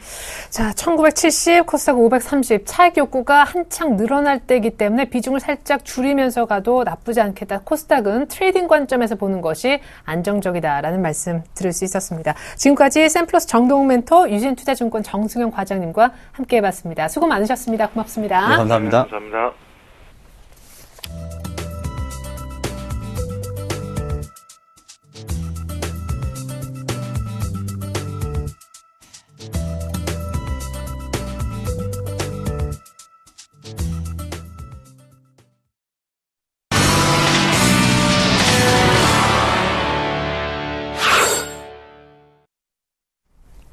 자, 1970, 코스닥 530, 차익 욕구가 한창 늘어날 때이기 때문에 비중을 살짝 줄이면서 가도 나쁘지 않겠다. 코스닥은 트레이딩 관점에서 보는 것이 안정적이다라는 말씀 들을 수 있었습니다. 지금까지 샘플러스 정동욱 멘토, 유진투자증권 정승현 과장님과 함께 해봤습니다. 수고 많으셨습니다. 고맙습니다. 네, 감사합니다. 네, 감사합니다.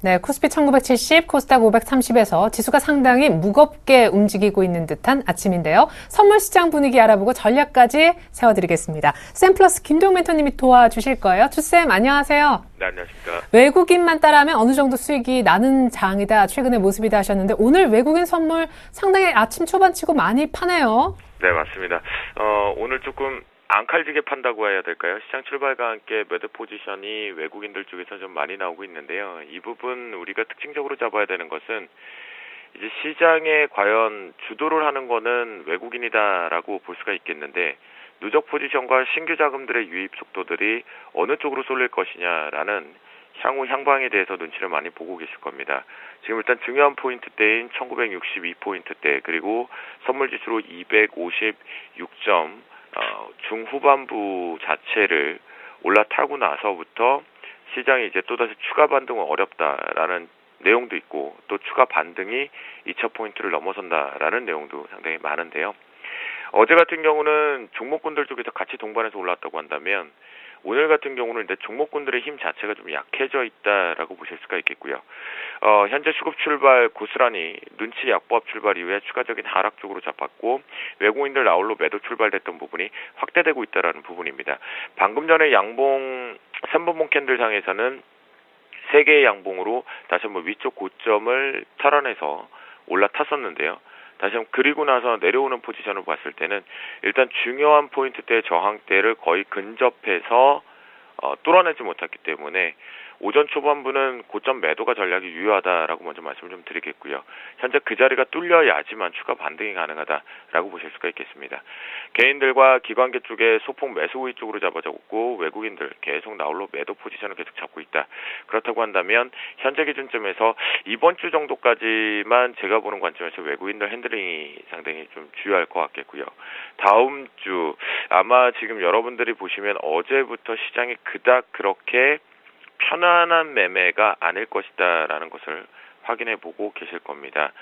네, 코스피 1970, 코스닥 530에서 지수가 상당히 무겁게 움직이고 있는 듯한 아침인데요. 선물 시장 분위기 알아보고 전략까지 세워드리겠습니다. 샘플러스 김동 멘토님이 도와주실 거예요. 주쌤, 안녕하세요. 네, 안녕하십니까. 외국인만 따라하면 어느 정도 수익이 나는 장이다, 최근의 모습이다 하셨는데 오늘 외국인 선물 상당히 아침 초반치고 많이 파네요. 네, 맞습니다. 오늘 조금 앙칼지게 판다고 해야 될까요? 시장 출발과 함께 매도 포지션이 외국인들 쪽에서 좀 많이 나오고 있는데요. 이 부분 우리가 특징적으로 잡아야 되는 것은 이제 시장에 과연 주도를 하는 거는 외국인이다라고 볼 수가 있겠는데, 누적 포지션과 신규 자금들의 유입 속도들이 어느 쪽으로 쏠릴 것이냐라는 향후 향방에 대해서 눈치를 많이 보고 계실 겁니다. 지금 일단 중요한 포인트대인 1962포인트대, 그리고 선물지수로 256점, 중후반부 자체를 올라타고 나서부터 시장이 이제 또다시 추가 반등은 어렵다라는 내용도 있고, 또 추가 반등이 2,000포인트를 넘어선다라는 내용도 상당히 많은데요. 어제 같은 경우는 종목군들 쪽에서 같이 동반해서 올랐다고 한다면, 오늘 같은 경우는 이제 종목군들의 힘 자체가 좀 약해져 있다라고 보실 수가 있겠고요. 현재 수급 출발 고스란히 눈치 약보합 출발 이후에 추가적인 하락 쪽으로 잡았고, 외국인들 나홀로 매도 출발됐던 부분이 확대되고 있다라는 부분입니다. 방금 전에 양봉 3번봉 캔들 상에서는 3개의 양봉으로 다시 한번 위쪽 고점을 탈환해서 올라탔었는데요. 다시 한번 그리고 나서 내려오는 포지션을 봤을 때는 일단 중요한 포인트대 저항대를 거의 근접해서 뚫어내지 못했기 때문에 오전 초반부는 고점 매도가 전략이 유효하다라고 먼저 말씀을 좀 드리겠고요. 현재 그 자리가 뚫려야지만 추가 반등이 가능하다라고 보실 수가 있겠습니다. 개인들과 기관계 쪽에 소폭 매수 우위 쪽으로 잡아졌고, 외국인들 계속 나홀로 매도 포지션을 계속 잡고 있다. 그렇다고 한다면 현재 기준점에서 이번 주 정도까지만 제가 보는 관점에서 외국인들 핸들링이 상당히 좀 주요할 것 같겠고요. 다음 주 아마 지금 여러분들이 보시면 어제부터 시장이 그닥 그렇게 편안한 매매가 아닐 것이다라는 것을 확인해 보고 계실 겁니다.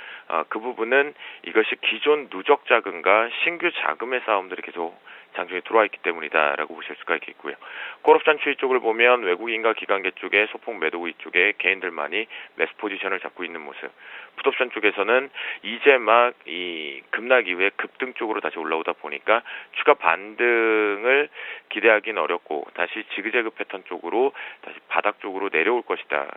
그 부분은 이것이 기존 누적 자금과 신규 자금의 싸움들이 계속 장중에 들어와 있기 때문이다라고 보실 수가 있겠고요. 콜옵션 추이 쪽을 보면 외국인과 기관계 쪽에 소폭 매도 우위 쪽에 개인들만이 매수 포지션을 잡고 있는 모습. 풋옵션 쪽에서는 이제 막 이 급락 이후에 급등 쪽으로 다시 올라오다 보니까 추가 반등을 기대하기는 어렵고, 다시 지그재그 패턴 쪽으로 다시 바닥 쪽으로 내려올 것이다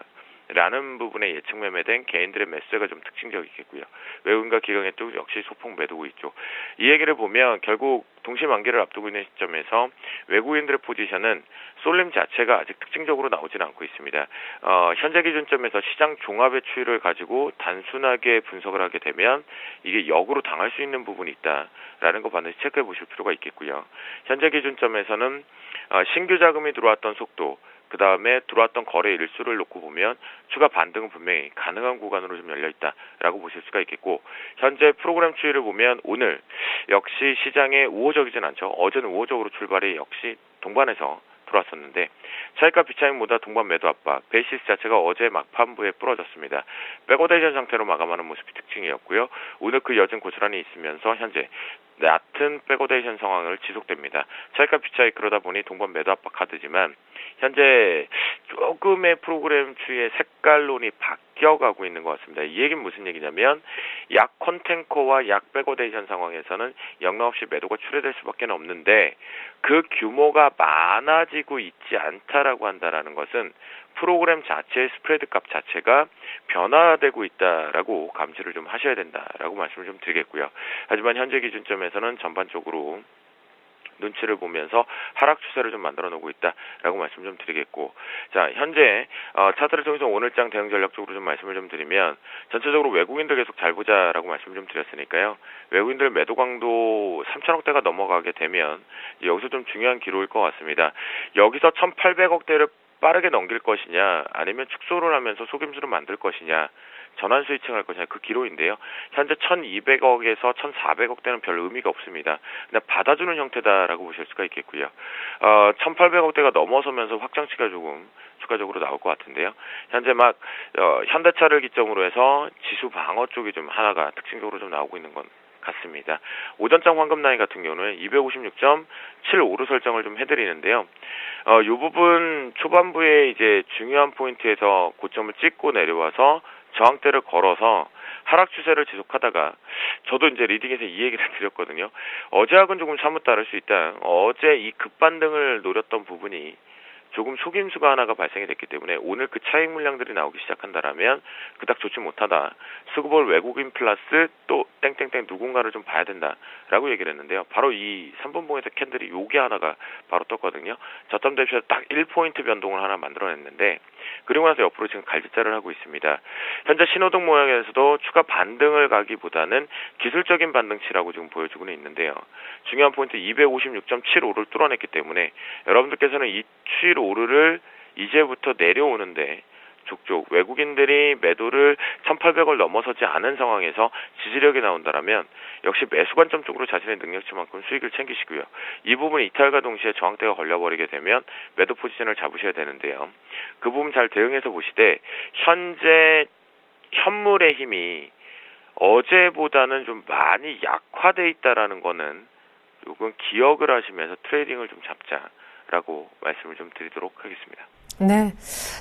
라는 부분에 예측 매매된 개인들의 매수가 좀 특징적이겠고요. 외국인과 기관계 쪽 역시 소폭 매도고 있죠. 이 얘기를 보면 결국 동시 만기를 앞두고 있는 시점에서 외국인들의 포지션은 쏠림 자체가 아직 특징적으로 나오지는 않고 있습니다. 현재 기준점에서 시장 종합의 추이를 가지고 단순하게 분석을 하게 되면 이게 역으로 당할 수 있는 부분이 있다라는 거 반드시 체크해 보실 필요가 있겠고요. 현재 기준점에서는 신규 자금이 들어왔던 속도, 그 다음에 들어왔던 거래 일수를 놓고 보면 추가 반등은 분명히 가능한 구간으로 좀 열려있다라고 보실 수가 있겠고, 현재 프로그램 추이를 보면 오늘 역시 시장에 우호적이진 않죠. 어제는 우호적으로 출발이 역시 동반해서 들어왔었는데 차익과 비차익보다 동반 매도 압박, 베이시스 자체가 어제 막판부에 부러졌습니다. 백오데이션 상태로 마감하는 모습이 특징이었고요. 오늘 그 여진 고스란히 있으면서 현재 얕은 백오데이션 상황을 지속됩니다. 차익과 비차익 그러다 보니 동반 매도 압박 카드지만 현재 조금의 프로그램 추이의 색깔론이 바뀌어가고 있는 것 같습니다. 이 얘기는 무슨 얘기냐면 약 컨텐커와 약 백오데이션 상황에서는 영락 없이 매도가 출회될 수밖에 없는데 그 규모가 많아지고 있지 않다라고 한다라는 것은 프로그램 자체의 스프레드 값 자체가 변화되고 있다라고 감지를 좀 하셔야 된다라고 말씀을 좀 드리겠고요. 하지만 현재 기준점에서는 전반적으로 눈치를 보면서 하락 추세를 좀 만들어 놓고 있다라고 말씀 좀 드리겠고, 자 현재 차트를 통해서 오늘장 대응 전략 쪽으로 좀 말씀을 좀 드리면 전체적으로 외국인들 계속 잘 보자라고 말씀 좀 드렸으니까요. 외국인들 매도 강도 3천억대가 넘어가게 되면 여기서 좀 중요한 기로일 것 같습니다. 여기서 1,800억대를 빠르게 넘길 것이냐 아니면 축소를 하면서 속임수를 만들 것이냐 전환 스위칭할 것이냐 그 기로인데요. 현재 1,200억에서 1,400억대는 별 의미가 없습니다. 그냥 받아주는 형태다라고 보실 수가 있겠고요. 1,800억대가 넘어서면서 확장치가 조금 추가적으로 나올 것 같은데요. 현재 막 현대차를 기점으로 해서 지수 방어 쪽이 좀 하나가 특징적으로 좀 나오고 있는 건 같습니다. 오전장 황금 라인 같은 경우는 256.75로 설정을 좀 해드리는데요. 이 부분 초반부에 이제 중요한 포인트에서 고점을 찍고 내려와서 저항대를 걸어서 하락 추세를 지속하다가 저도 이제 리딩에서 이 얘기를 드렸거든요. 어제하고는 조금 사뭇 다를 수 있다. 어제 이 급반등을 노렸던 부분이 조금 속임수가 하나가 발생이 됐기 때문에 오늘 그 차익 물량들이 나오기 시작한다라면 그닥 좋지 못하다. 수급을 외국인 플러스 또 땡땡땡 누군가를 좀 봐야 된다라고 얘기를 했는데요. 바로 이 3분봉에서 캔들이 요게 하나가 바로 떴거든요. 저점 대비해서 딱 1포인트 변동을 하나 만들어냈는데 그리고 나서 옆으로 지금 갈짓자를 하고 있습니다. 현재 신호등 모양에서도 추가 반등을 가기보다는 기술적인 반등치라고 지금 보여주고는 있는데요. 중요한 포인트 256.75를 뚫어냈기 때문에 여러분들께서는 이 추이로 오르를 이제부터 내려오는데 족족 외국인들이 매도를 1,800을 넘어서지 않은 상황에서 지지력이 나온다라면 역시 매수 관점 쪽으로 자신의 능력치만큼 수익을 챙기시고요. 이 부분 이탈과 동시에 저항대가 걸려버리게 되면 매도 포지션을 잡으셔야 되는데요. 그 부분 잘 대응해서 보시되 현재 현물의 힘이 어제보다는 좀 많이 약화돼 있다라는 거는 요건 기억을 하시면서 트레이딩을 좀 잡자라고 말씀을 좀 드리도록 하겠습니다. 네.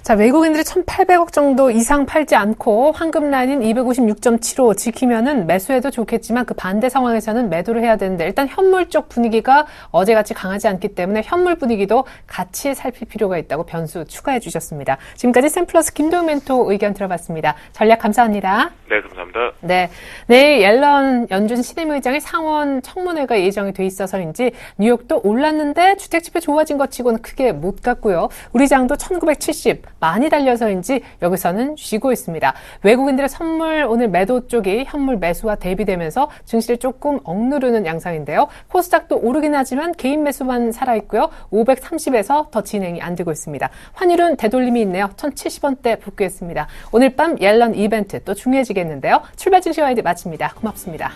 자, 외국인들이 1,800억 정도 이상 팔지 않고 황금 라인인 256.75 지키면은 매수해도 좋겠지만 그 반대 상황에서는 매도를 해야 되는데 일단 현물 쪽 분위기가 어제같이 강하지 않기 때문에 현물 분위기도 같이 살필 필요가 있다고 변수 추가해 주셨습니다. 지금까지 샘플러스 김도영 멘토 의견 들어봤습니다. 전략 감사합니다. 네, 감사합니다. 네. 내일 옐런 연준 신임의장의 상원 청문회가 예정이 돼 있어서인지 뉴욕도 올랐는데 주택지표 좋아진 것 치고는 크게 못 갔고요. 우리 장도 1970 많이 달려서인지 여기서는 쉬고 있습니다. 외국인들의 선물 오늘 매도 쪽이 현물 매수와 대비되면서 증시를 조금 억누르는 양상인데요. 코스닥도 오르긴 하지만 개인 매수만 살아있고요. 530에서 더 진행이 안 되고 있습니다. 환율은 되돌림이 있네요. 1,070원대 복귀했습니다. 오늘 밤 옐런 이벤트 또 중요해지겠는데요. 출발 증시 와이드 마칩니다. 고맙습니다.